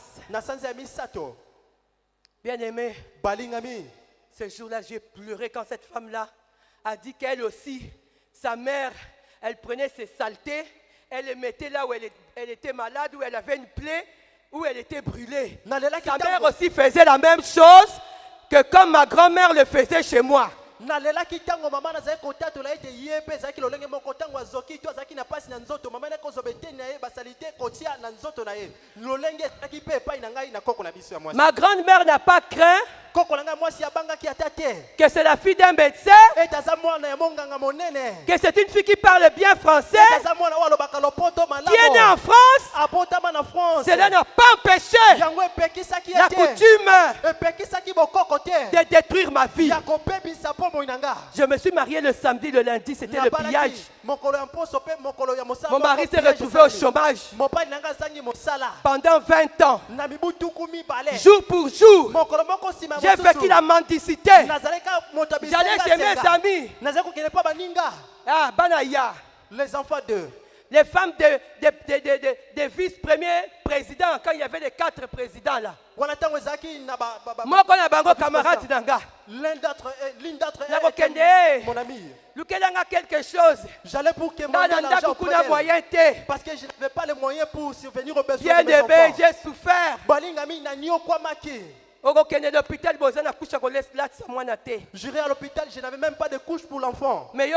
Bien aimé. Ce jour-là, j'ai pleuré quand cette femme-là a dit qu'elle aussi, sa mère, elle prenait ses saletés. Elle les mettait là où elle était malade, où elle avait une plaie, où elle était brûlée. Sa mère aussi faisait la même chose que comme ma grand-mère le faisait chez moi. Ma grand-mère n'a pas craint que c'est la fille d'un médecin, que c'est une fille qui parle bien français, qui est née en France. Cela n'a pas empêché la coutume de détruire ma vie. Je me suis marié le samedi, le lundi, c'était le pillage. Mon mari s'est retrouvé au chômage pendant 20 ans. Jour pour jour, j'ai vécu la mendicité. J'allais chez mes amis. Ah, Banaya.
Les enfants d'eux.
Les femmes des vice-premiers présidents, quand il y avait les 4 présidents là. Moi, quand on a bango camarade d'anga.
L'une d'entre elles, mon ami.
Quelque chose.
J'allais pour que mon argent pour elle, parce que je n'avais pas les moyens pour subvenir aux besoins de mes enfants.
J'ai souffert.
J'irai à l'hôpital, je n'avais même pas de couche pour l'enfant.
Mais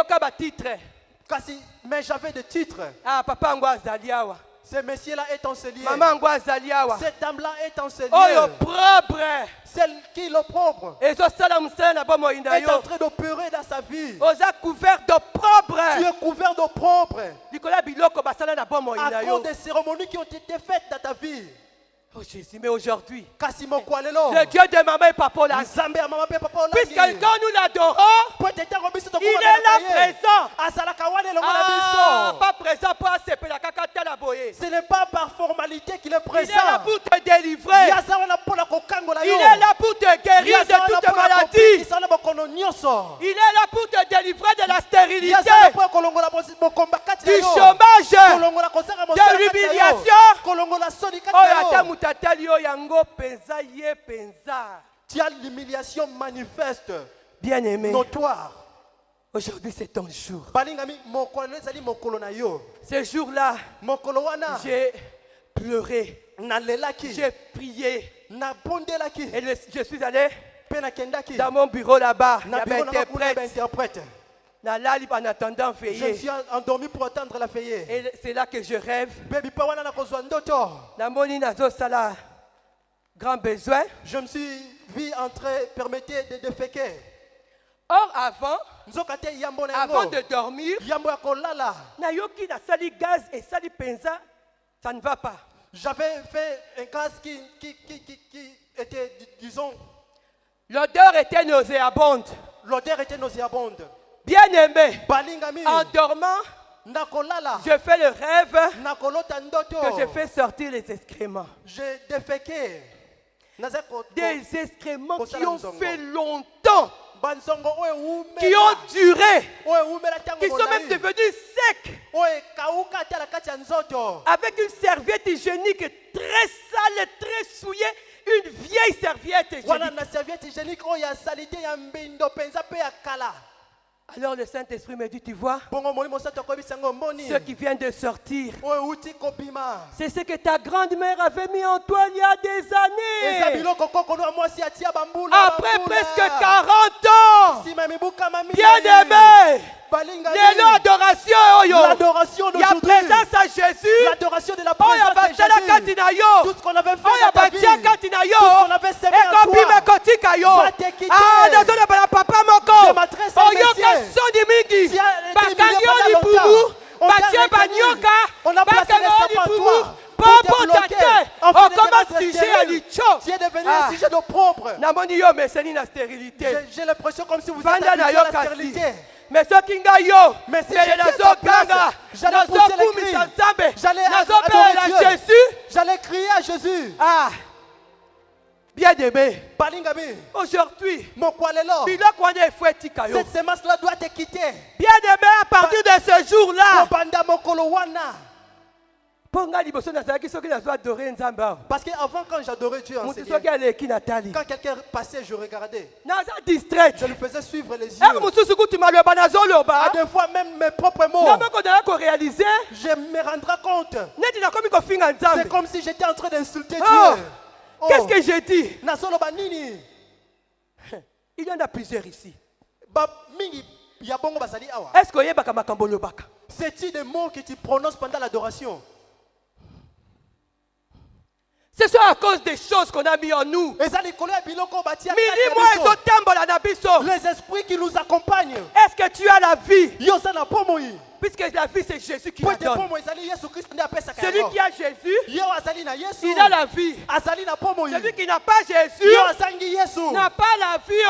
j'avais des titres.
Ah, papa Ngwazaliawa.
Ce monsieur-là est enseignant.
Maman Ngwazaliawa.
Cette dame-là est enseignante.
Oh, propre.
Celle qui est propre.
Est
en train d'opérer dans sa vie.
Couvert de propre.
Tu es couvert de propre.
À
cause des cérémonies qui ont été faites dans ta vie.
Oh Jésus, mais aujourd'hui,
le
Dieu de maman et papa là, puisque quand nous l'adorons, il est là présent. Ah, pas présent pour accepter la cacata la boye.
Ce n'est pas par formalité qu'il est présent.
Il est là pour te délivrer. Il est là pour te guérir de toute maladie. Il est là pour te délivrer de la stérilité, du chômage, de l'humiliation.
Tu as l'humiliation manifeste,
bien aimé,
notoire.
Aujourd'hui c'est ton jour. Ce jour-là, j'ai pleuré, j'ai prié, et je suis allé dans mon bureau là-bas. Il y avait un interprète. En attendant veiller.
Je suis endormi pour attendre la veillée.
Et c'est là que je rêve. Grand besoin.
Je me suis vu en train permettre de déféquer.
Or avant de dormir,
nayoki
na sali gaz et sali penza Ça ne va pas.
J'avais fait un gaz qui était, disons...
L'odeur était nauséabonde.
L'odeur était nauséabonde.
Bien aimé.
Balingami.
En dormant, je fais le rêve que je fais sortir les excréments.
J'ai déféqué.
Des excréments qui ont fait longtemps. Qui ont duré. Qui sont même devenus secs. Avec une serviette hygiénique très sale, très souillée. Une vieille serviette hygiénique. Alors le Saint-Esprit me dit, tu vois, ce qui vient de sortir, c'est ce que ta grand-mère avait mis en toi il y a des années. Après presque 40 ans, bien aimé, l'adoration
d'aujourd'hui,
il y a présence à Jésus,
l'adoration de la présence de Jésus, tout ce qu'on avait fait dans ta vie, tout ce qu'on avait semé en toi, va te quitter. Je m'adresse à Messieurs. On a placé les sapins en toi. Pour te bloquer. Tu es devenu un sujet d'opprobre. J'ai l'impression comme si vous êtes habitué à la stérilité.
Mais ce qui nga yo, mais si j'allais pousser les cris,
j'allais
adorer Jésus,
j'allais crier à Jésus.
Ah, bien aimé. Aujourd'hui,
cette semence-là doit te quitter.
Bien aimé, à partir de ce jour-là.
Parce qu'avant, quand j'adorais Dieu en Seigneur, quand quelqu'un passait, je regardais. Je lui faisais suivre les yeux. À des fois, même mes propres mots, je me rendrai compte. C'est comme si j'étais en train d'insulter Dieu.
Qu'est-ce que j'ai dit? Il y en a plusieurs ici. Est-ce que
c'est-tu des mots que tu prononces pendant l'adoration?
C'est ça à cause des choses qu'on a mis en nous. Les
esprits qui nous accompagnent.
Est-ce que tu as la vie? Puisque la vie c'est Jésus qui la donne. Celui qui a Jésus, il a la vie. Celui qui n'a pas Jésus n'a pas la vie.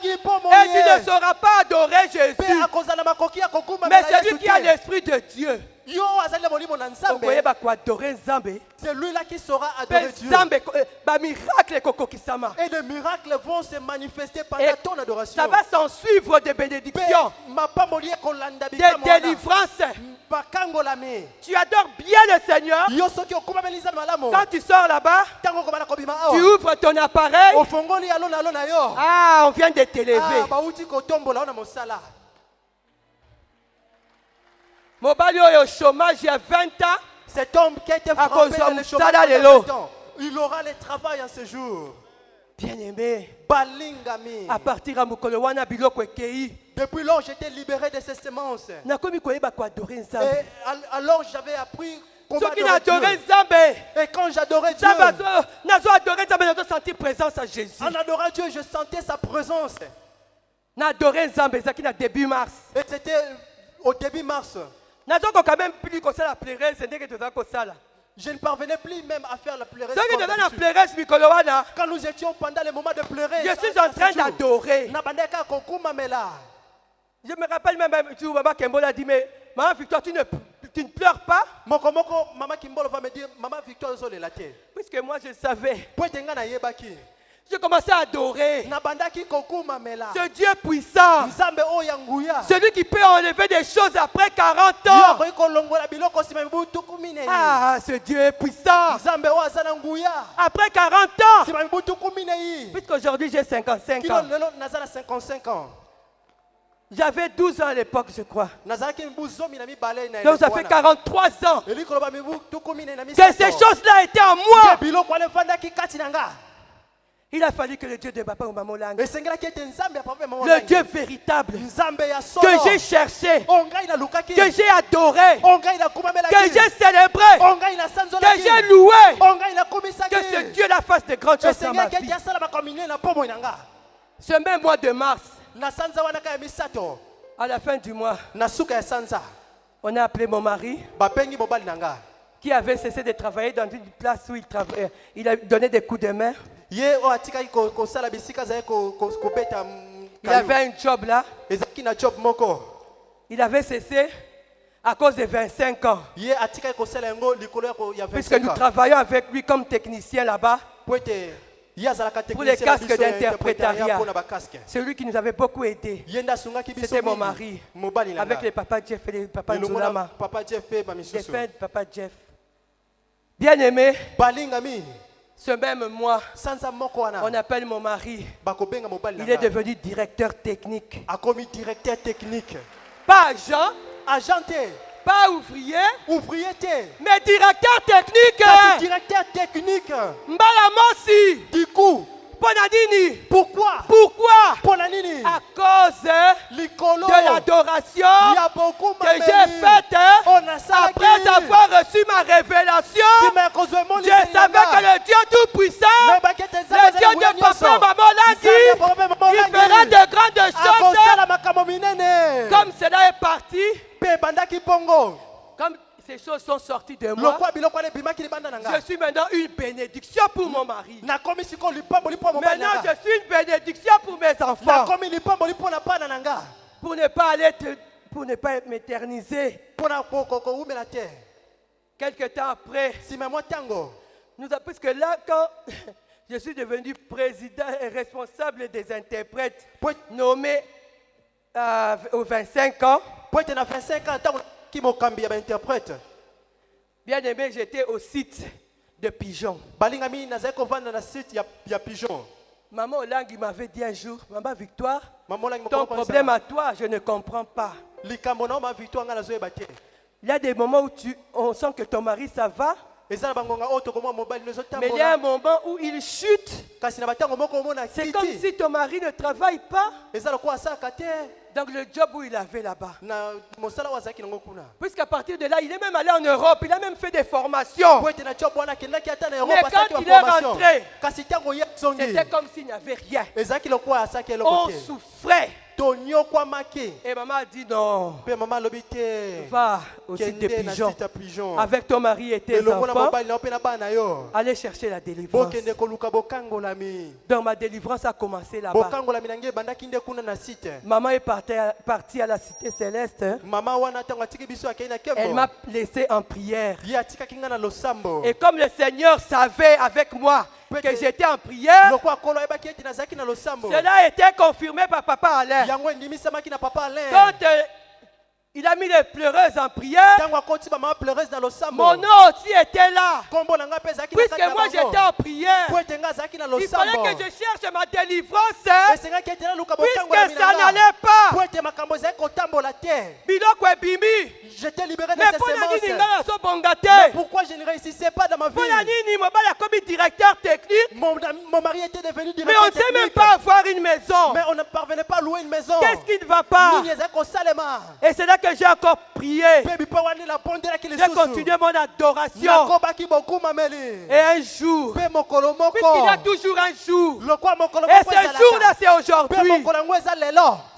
Et tu ne sauras pas adorer Jésus. Mais celui qui a l'Esprit de Dieu,
c'est lui-là qui saura adorer Dieu. Et des miracles vont se manifester pendant ton adoration.
Ça va s'en suivre des bénédictions, des délivrances. Tu adores bien le Seigneur. Quand tu sors là-bas, tu ouvres ton appareil. Ah, on vient de t'élever. Mobali au chômage il y a 20 ans.
Cet homme qui a été frappé dans le chômage il y a 20 ans, il aura le travail en ce jour.
Bien aimé.
Balingami.
À partir de Mukolowana biloko ekei.
Depuis lors, j'étais libéré de ces semences. Et alors j'avais appris comment adorer Dieu. Et quand j'adorais Dieu, en adorant Dieu, je sentais sa présence. Et c'était au début mars. Je ne parvenais plus même à faire la pleuresse. Quand nous étions pendant les moments de pleurer,
je suis en train d'adorer. Je me rappelle même, Maman Kembola a dit, mais Maman Victoire, tu ne pleures pas?
Maman Kimbolo va me dire, Maman Victoire,
puisque moi je savais. Je commençais à adorer ce Dieu puissant, celui qui peut enlever des choses après 40 ans. Ah, ce Dieu est puissant. Après 40 ans, puisqu'aujourd'hui j'ai 55 ans. J'avais 12 ans à l'époque, je crois. Donc ça fait 43 ans que ces choses-là étaient en moi. Il a fallu que le Dieu de Papa ou Maman Lang, le Dieu véritable, que j'ai cherché, que j'ai adoré, que j'ai célébré, que j'ai loué, que ce Dieu-là fasse de grandes choses dans ma vie. Ce même mois de mars, à la fin du mois, on a appelé mon mari qui avait cessé de travailler dans une place où il a donné des coups de main.
Il
avait un job là. Il avait cessé à cause de 25 ans. Puisque nous travaillons avec lui comme technicien là-bas. Pour les casques d'interprétariat. C'est lui qui nous avait beaucoup aidé. C'était mon mari. Avec les papas Jeff et les papas Nzulama. Papa Jeff. Bien aimé. Ce même mois, on appelle mon mari. Il est devenu directeur technique. Pas agent. Pas ouvrier. Mais directeur technique. Mbalamosi.
Du coup.
Ponadini.
Pourquoi?
À cause de l'adoration que j'ai faite après avoir reçu ma révélation. Je savais que le Dieu Tout-Puissant, le Dieu de papa maman l'a dit, il fera de grandes choses. Comme cela est parti, comme ces choses sont sorties de moi, je suis maintenant une bénédiction pour mon mari. Maintenant, je suis une bénédiction pour mes enfants. Pour ne pas m'éterniser. Quelque temps après, puisque là, quand je suis devenu président et responsable des interprètes, nommé aux 25 ans, bien aimé, j'étais au site de Pigeon. Maman Olangi m'avait dit un jour, Maman Victoire, ton problème à toi, je ne comprends pas. Il y a des moments où on sent que ton mari, ça va. Mais il y a un moment où il chute. C'est comme si ton mari ne travaille pas. Donc le job où il avait là-bas. Puisqu'à partir de là, il est même allé en Europe. Il a même fait des formations. Mais quand il est rentré, c'était comme s'il n'y avait rien. On souffrait. Et maman a dit non. Va au site de Pigeon. Avec ton mari et tes enfants. Allez chercher la délivrance. Donc ma délivrance a commencé là-bas. Maman est partie à la cité céleste. Elle m'a laissé en prière. Et comme le Seigneur savait avec moi que j'étais en prière, cela a été confirmé par Papa Alain. Quand il a mis les pleureuses en prière, mon nom aussi était là. Puisque moi j'étais en prière, il fallait que je cherche ma délivrance. Puisque ça n'allait pas. Biloko ebimi.
J'étais libéré de
mais
ces sémences.
Mais
pourquoi je ne réussissais pas dans ma vie?
Directeur technique.
Mon mari était devenu directeur technique.
Mais on ne sait même pas avoir une maison.
Mais on ne parvenait pas à louer une maison.
Qu'est-ce qui ne va pas? Et c'est là que j'ai encore prié. J'ai continué mon adoration. Et un jour, puisqu'il y a toujours un jour, et ce jour-là c'est aujourd'hui.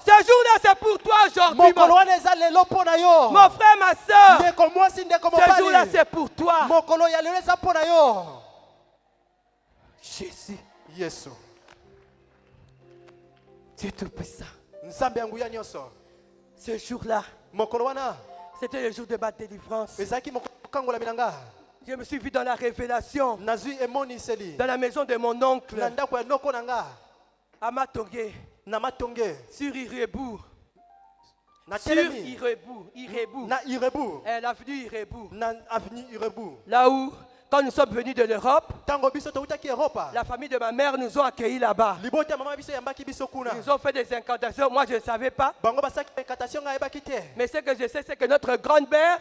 Ce jour-là c'est pour toi aujourd'hui. Mon frère, ma soeur, ce jour-là c'est pour toi. Jésus.
Yes.
Dieu Tout-Puissant. Ce jour-là, c'était le jour de ma délivrance. Je me suis vu dans la révélation, dans la maison de mon oncle, à Matongé, sur Irebu. L'avenue Irebu. Là où, quand nous sommes venus de l'Europe, la famille de ma mère nous ont accueillis là-bas. Ils nous ont fait des incantations. Moi, je ne savais pas. Mais ce que je sais, c'est que notre grand-mère,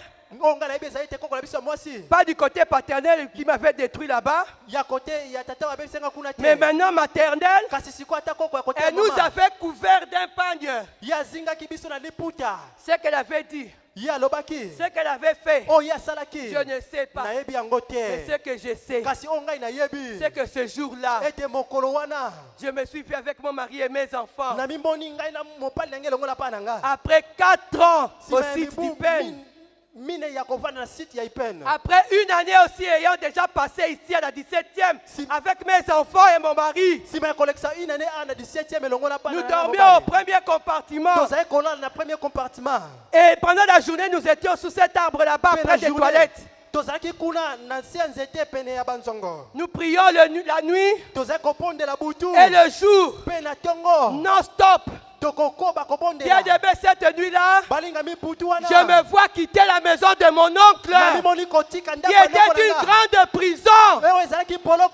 pas du côté paternel qui m'avait détruit là-bas, mais maintenant maternelle, elle nous avait couvert d'un pagne. Ce qu'elle avait dit, ce qu'elle avait fait, je ne sais pas. Mais ce que je sais, c'est que ce jour-là, je me suis vu avec mon mari et mes enfants. Après 4 ans au site d'Ipen, Après une année aussi ayant déjà passé ici à la 17e avec mes enfants et mon mari, nous dormions au premier compartiment. Et pendant la journée, nous étions sous cet arbre là-bas près des toilettes. Nous prions la nuit et le jour, non-stop. Bien-aimé, cette nuit-là, je me vois quitter la maison de mon oncle, qui était une grande prison.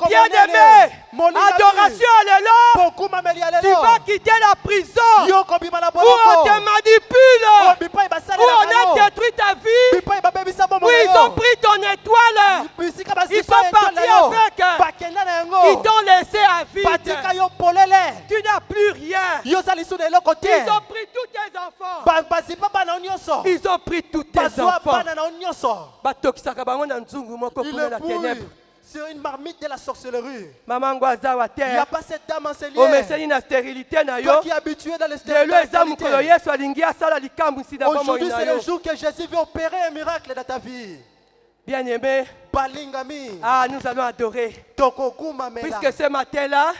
Bien-aimé, adoration, alléluia. Tu vas quitter la prison où on te manipule, où on a détruit ta vie, où ils ont pris ton étoile, ils sont partis avec, ils t'ont laissé à vide. Tu n'as plus rien. Ils ont pris tous tes enfants. Ils ont pris tous tes enfants.
Il le bouille sur une marmite de la sorcellerie. Il n'y a pas cette dame enseignière. Toi qui es habitué dans les stéréotypes. Aujourd'hui, c'est le jour que Jésus veut opérer un miracle dans ta vie.
Bien-aimé, nous allons adorer. Puisque ce matin-là,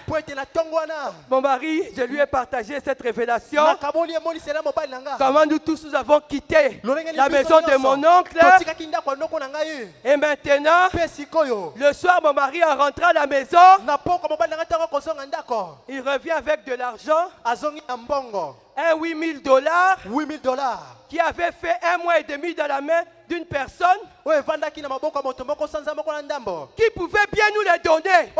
mon mari, je lui ai partagé cette révélation. Comment nous tous nous avons quitté la maison de mon oncle. Et maintenant, le soir, mon mari en rentrant à la maison, il revient avec de l'argent. Un $8 000 qui avait fait 1 mois et demi dans la main d'une personne qui pouvait bien nous les donner.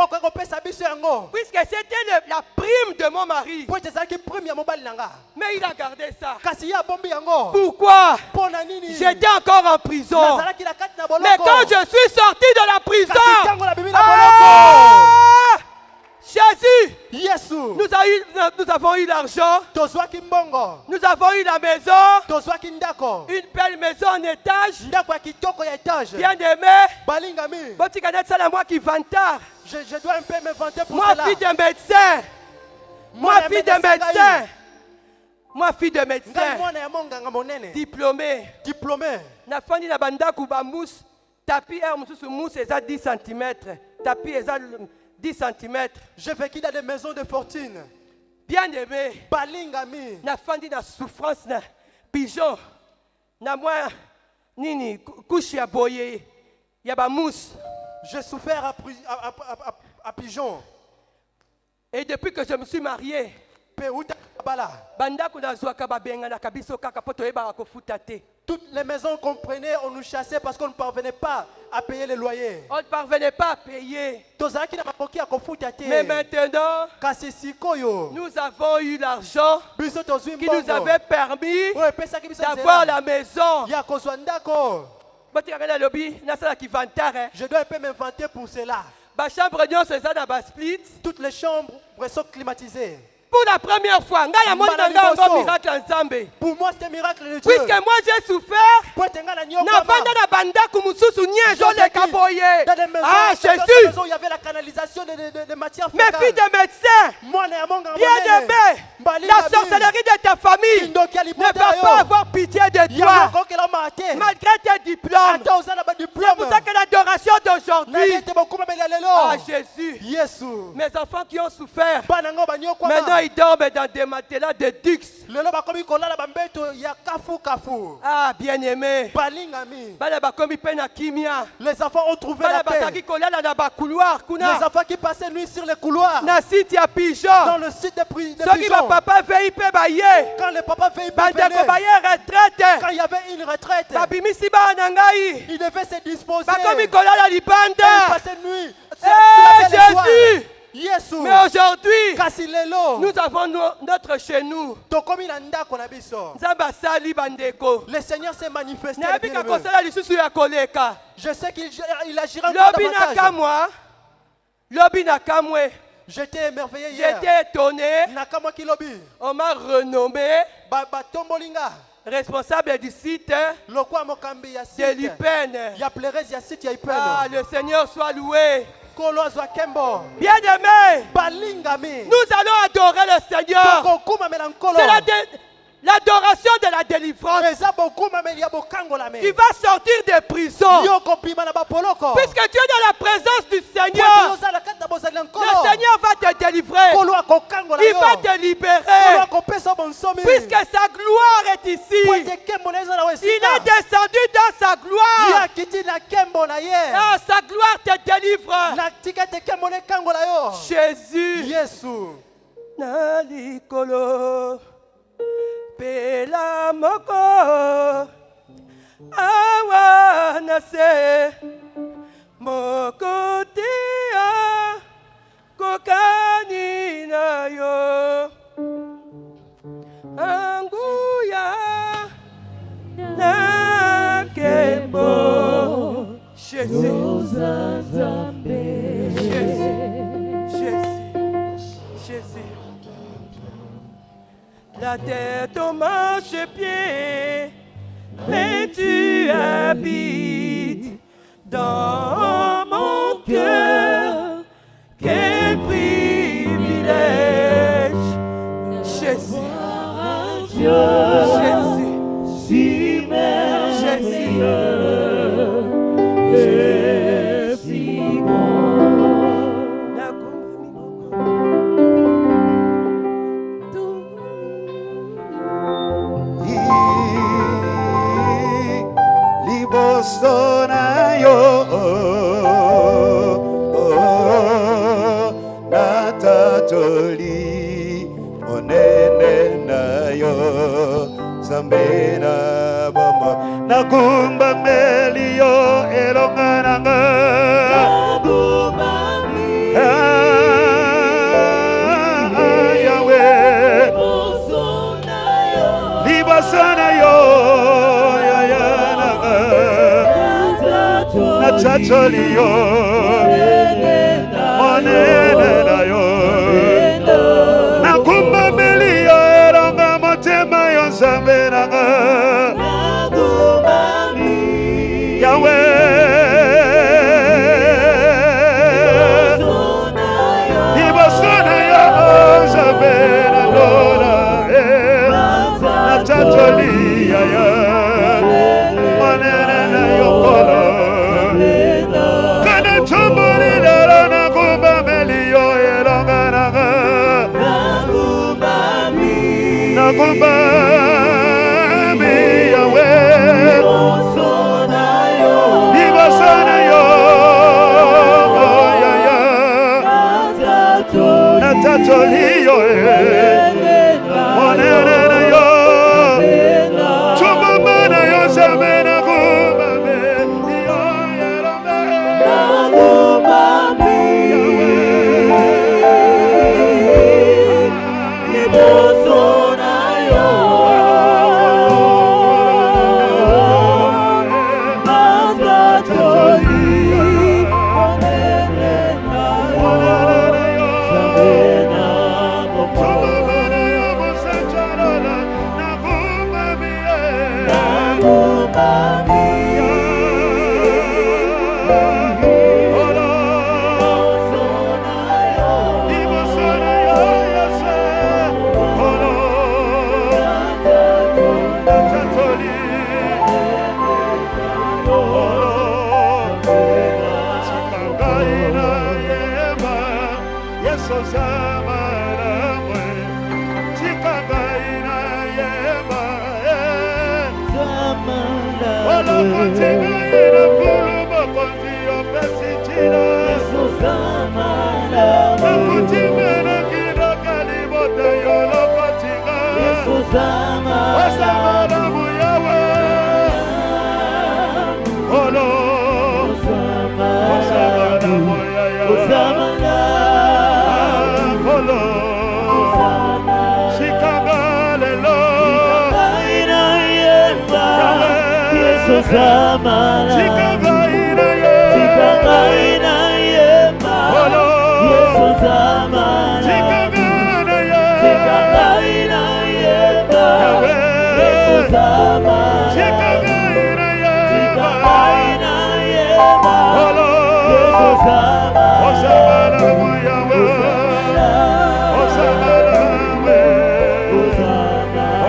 Puisque c'était la prime de mon mari. Mais il a gardé ça. Pourquoi? J'étais encore en prison. Mais quand je suis sorti de la prison, Jésus, nous avons eu l'argent, nous avons eu la maison, une belle maison en étage. Bien aimé,
je dois un peu me vanter pour
moi,
cela.
Fille de médecin, moi fille de médecin, moi fille de médecin, diplômé, na fandi na bandaku ba mousse, tapis er mususu mousse eza 10 cm, tapis eza 10 cm.
J'ai vécu dans des maisons de fortune.
Bien aimé,
balingami,
na fandi na souffrance na pigeon, na moi nini couche ya boye, ya ba mousse.
J'ai souffert à pigeon.
Et depuis que je me suis marié,
toutes les maisons qu'on prenait, on nous chassait parce qu'on ne parvenait pas à payer les loyers.
On ne parvenait pas à payer.
Mais
maintenant, nous avons eu l'argent qui nous avait permis d'avoir la maison.
Je dois un peu m'inventer pour cela. Toutes les chambres sont climatisées.
Pour la première fois,
pour moi c'était un miracle de Dieu.
Puisque moi j'ai souffert, ah Jésus,
il y avait la canalisation de matières
mes filles de médecins, bien aimé, la sorcellerie de ta famille ne va pas avoir pitié de toi, malgré tes diplômes. C'est pour ça que l'adoration d'aujourd'hui, ah Jésus, mes enfants qui ont souffert, maintenant ils dorment dans des matelas de Dux. Ah, bien-aimé.
Les enfants ont trouvé la paix. Les enfants qui passaient nuit sur les couloirs. Dans le site de pigeons. Quand le papa veille quand il y avait une retraite, il devait se disposer. Il passait nuit sur la
Jésus.
Yes.
Mais aujourd'hui, nous avons notre chez nous.
Le Seigneur s'est manifesté. Je sais qu'il agira davantage. J'étais émerveillé hier.
J'étais étonné. On m'a renommé responsable du site de l'IPEN. Ah, le Seigneur soit loué. Bien aimé, nous allons adorer le Seigneur. L'adoration de la délivrance. Tu vas sortir des prisons. Puisque tu es dans la présence du Seigneur. Le Seigneur va te délivrer. Il va te libérer. Puisque sa gloire est ici. Il est descendu dans sa gloire. Ah, sa gloire te délivre. Jésus. Nalikolo. Pela moko awa nase moko tia kokani na yo anguya na kebo Jésus. La tête au marchepied, mais tu habites dans mon cœur. Quel privilège, Jésus, Jésus, si merveilleux, et si bon.
Sonayo natatoli monene nayo zambena bama nakumba melio elongananga Yahweh libasonayo Chacholio, monene nayo, nakumba melio eronga motema yonzambe nanga, Yahweh, ibasona ya onzambe na lora, na chacholia ya, monene nayo kolo. Nakumbami Yahweh Nibasonayo Natatoliyo Monenayo Chumamanayo Samena kumbami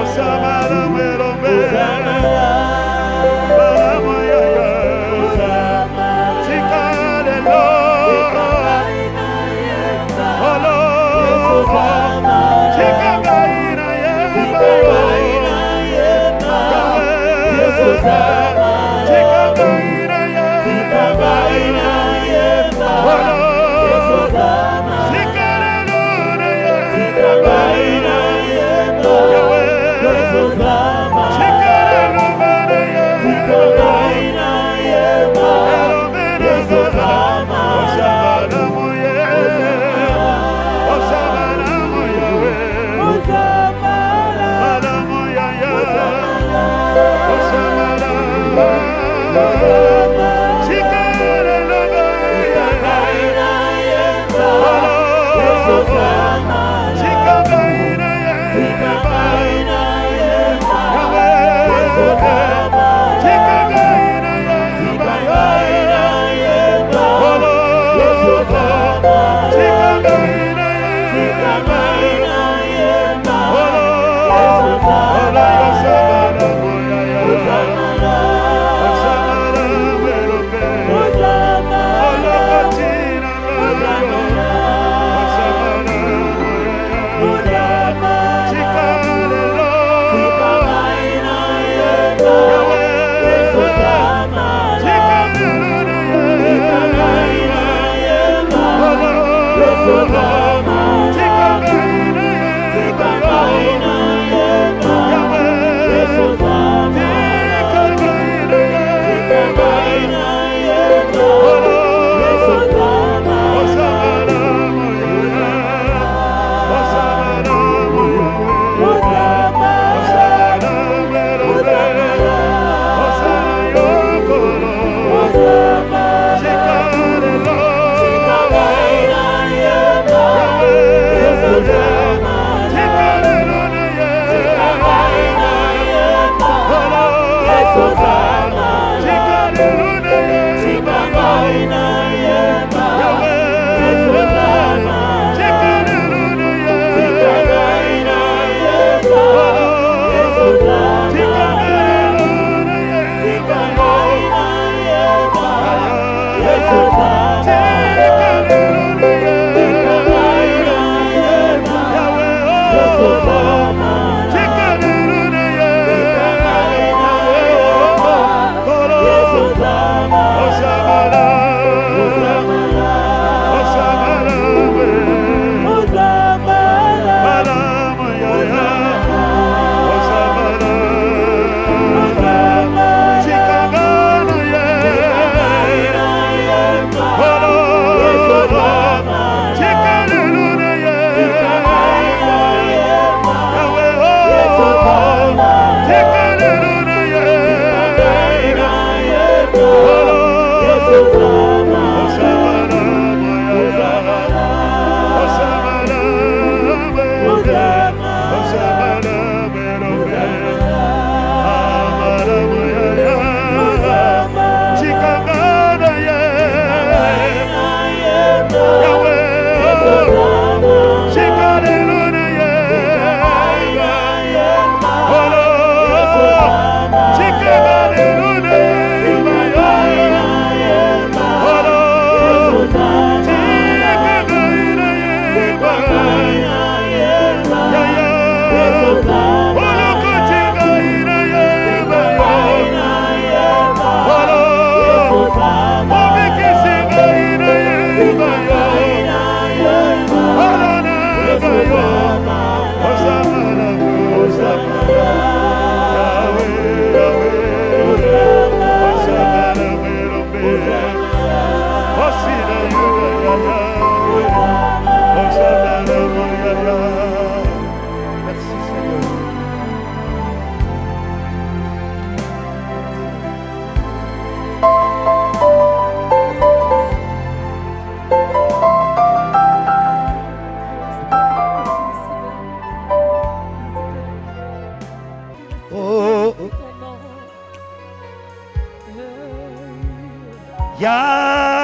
Osama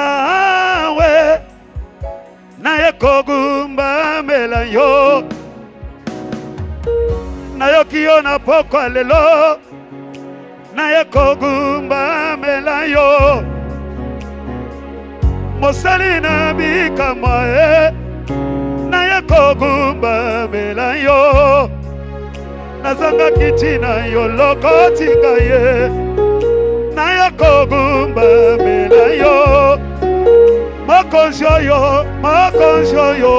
Yahweh naye kogumba mbela yo nayo kiona poko lelo naye kogumba mbela yo mosali na bikamwa naye kogumba melayo nazanga kitina yo lokotika ye naya kogumba melayo makonjo yo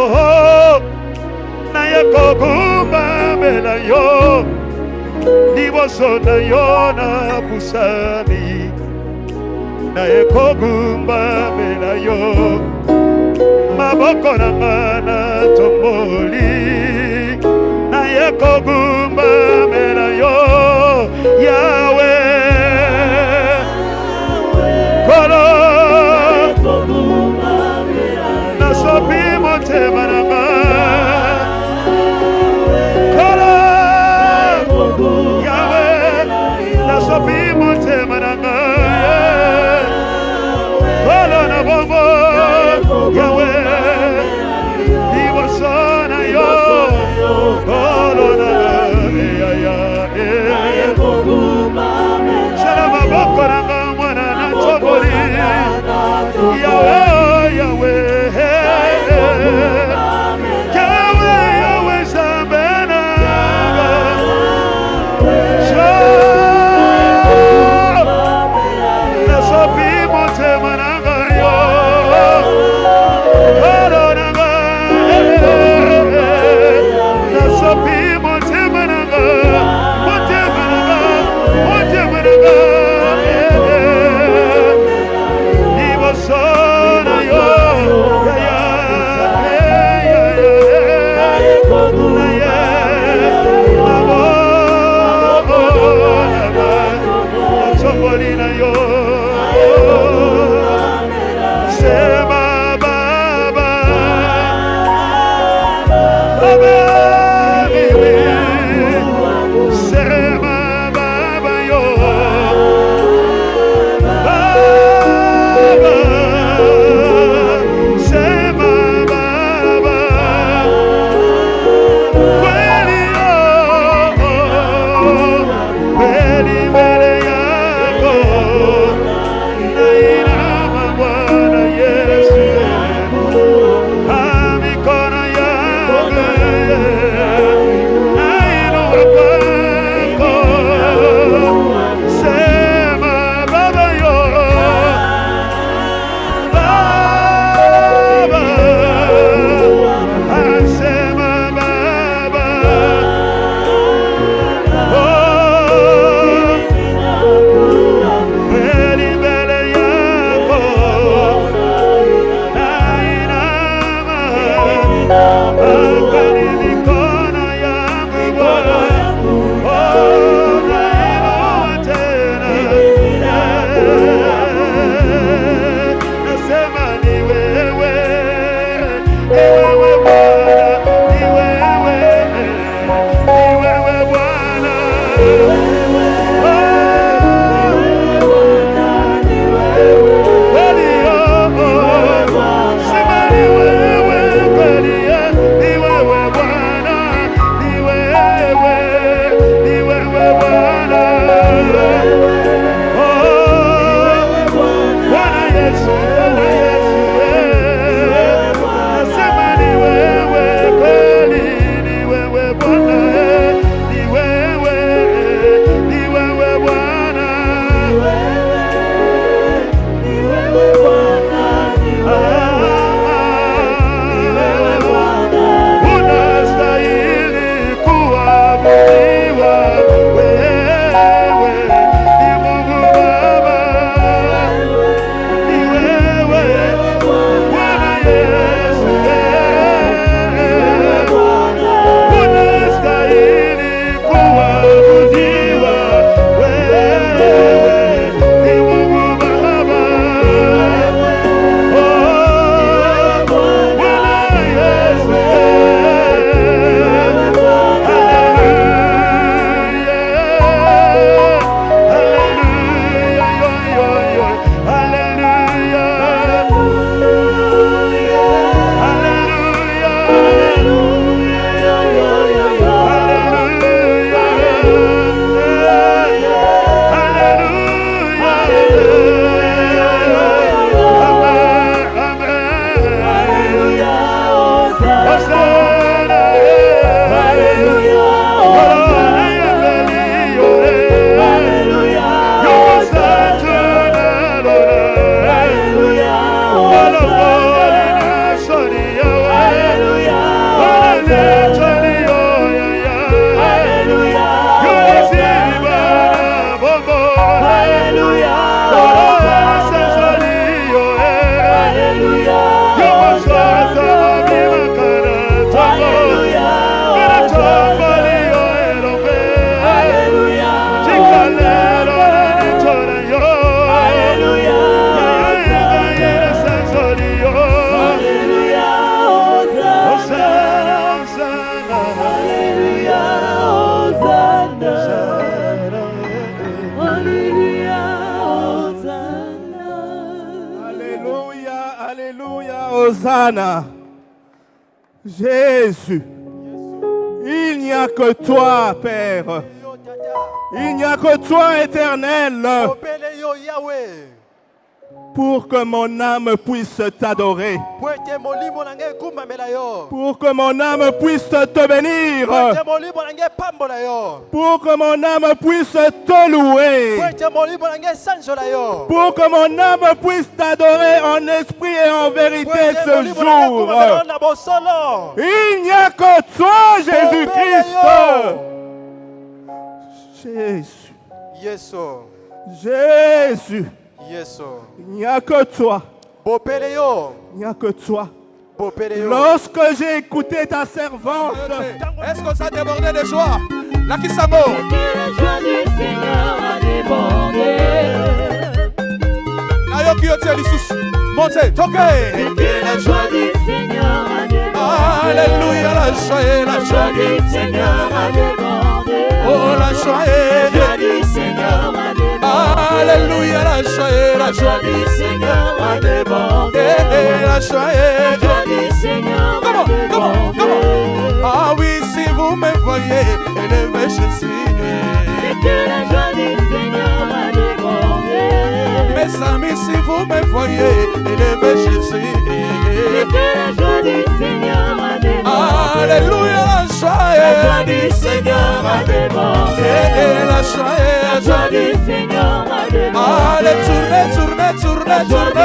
naya kogumba melayo liboso na yo na busani naya kogumba melayo maboko na ngana tomboli naye kogumba melayo yawe kolo nasopi motema nanga kolo yawe nasopi motema nanga kolo na bombo yawe liwasana yo kolo na shalama boko nanga mwana na choboli yawe yawe yawe yawe zambena nasopi motema nanga yo kolo nanga nasopi motema nanga Ibosona yo yeah. Hosanna. Jésus. Il n'y a que toi, Père. Il n'y a que toi, Éternel, pour que mon âme puisse t'adorer, pour que mon âme puisse te bénir, pour que mon âme puisse te louer, pour que mon âme puisse t'adorer en esprit et en vérité ce jour. Il n'y a que toi, Jésus-Christ. Jésus. Jésus. Il n'y a que toi. Il n'y a que toi. Lorsque j'ai écouté ta servante,
est-ce que ça a débordé de joie? La qui s'amour.
Que la joie du Seigneur a débordé.
Ayo qui est les sous. Montez, toquez.
Que la joie du Seigneur a débordé.
Alléluia, la joie
du Seigneur a débordé.
Oh, la joie
du Seigneur a débordé.
Alléluia, la joie
du Seigneur a débordé.
La joie
du Seigneur a débordé.
Ah oui, si vous me voyez, élevez Jésus.
C'est que la joie du Seigneur a débordé.
Mes amis, si vous me voyez, élevez Jésus.
C'est que la joie du Seigneur a débordé.
Alléluia, la
joie du Seigneur a débordé.
La joie
du Seigneur a débordé.
Allez, tournez, tournez, tournez, tournez.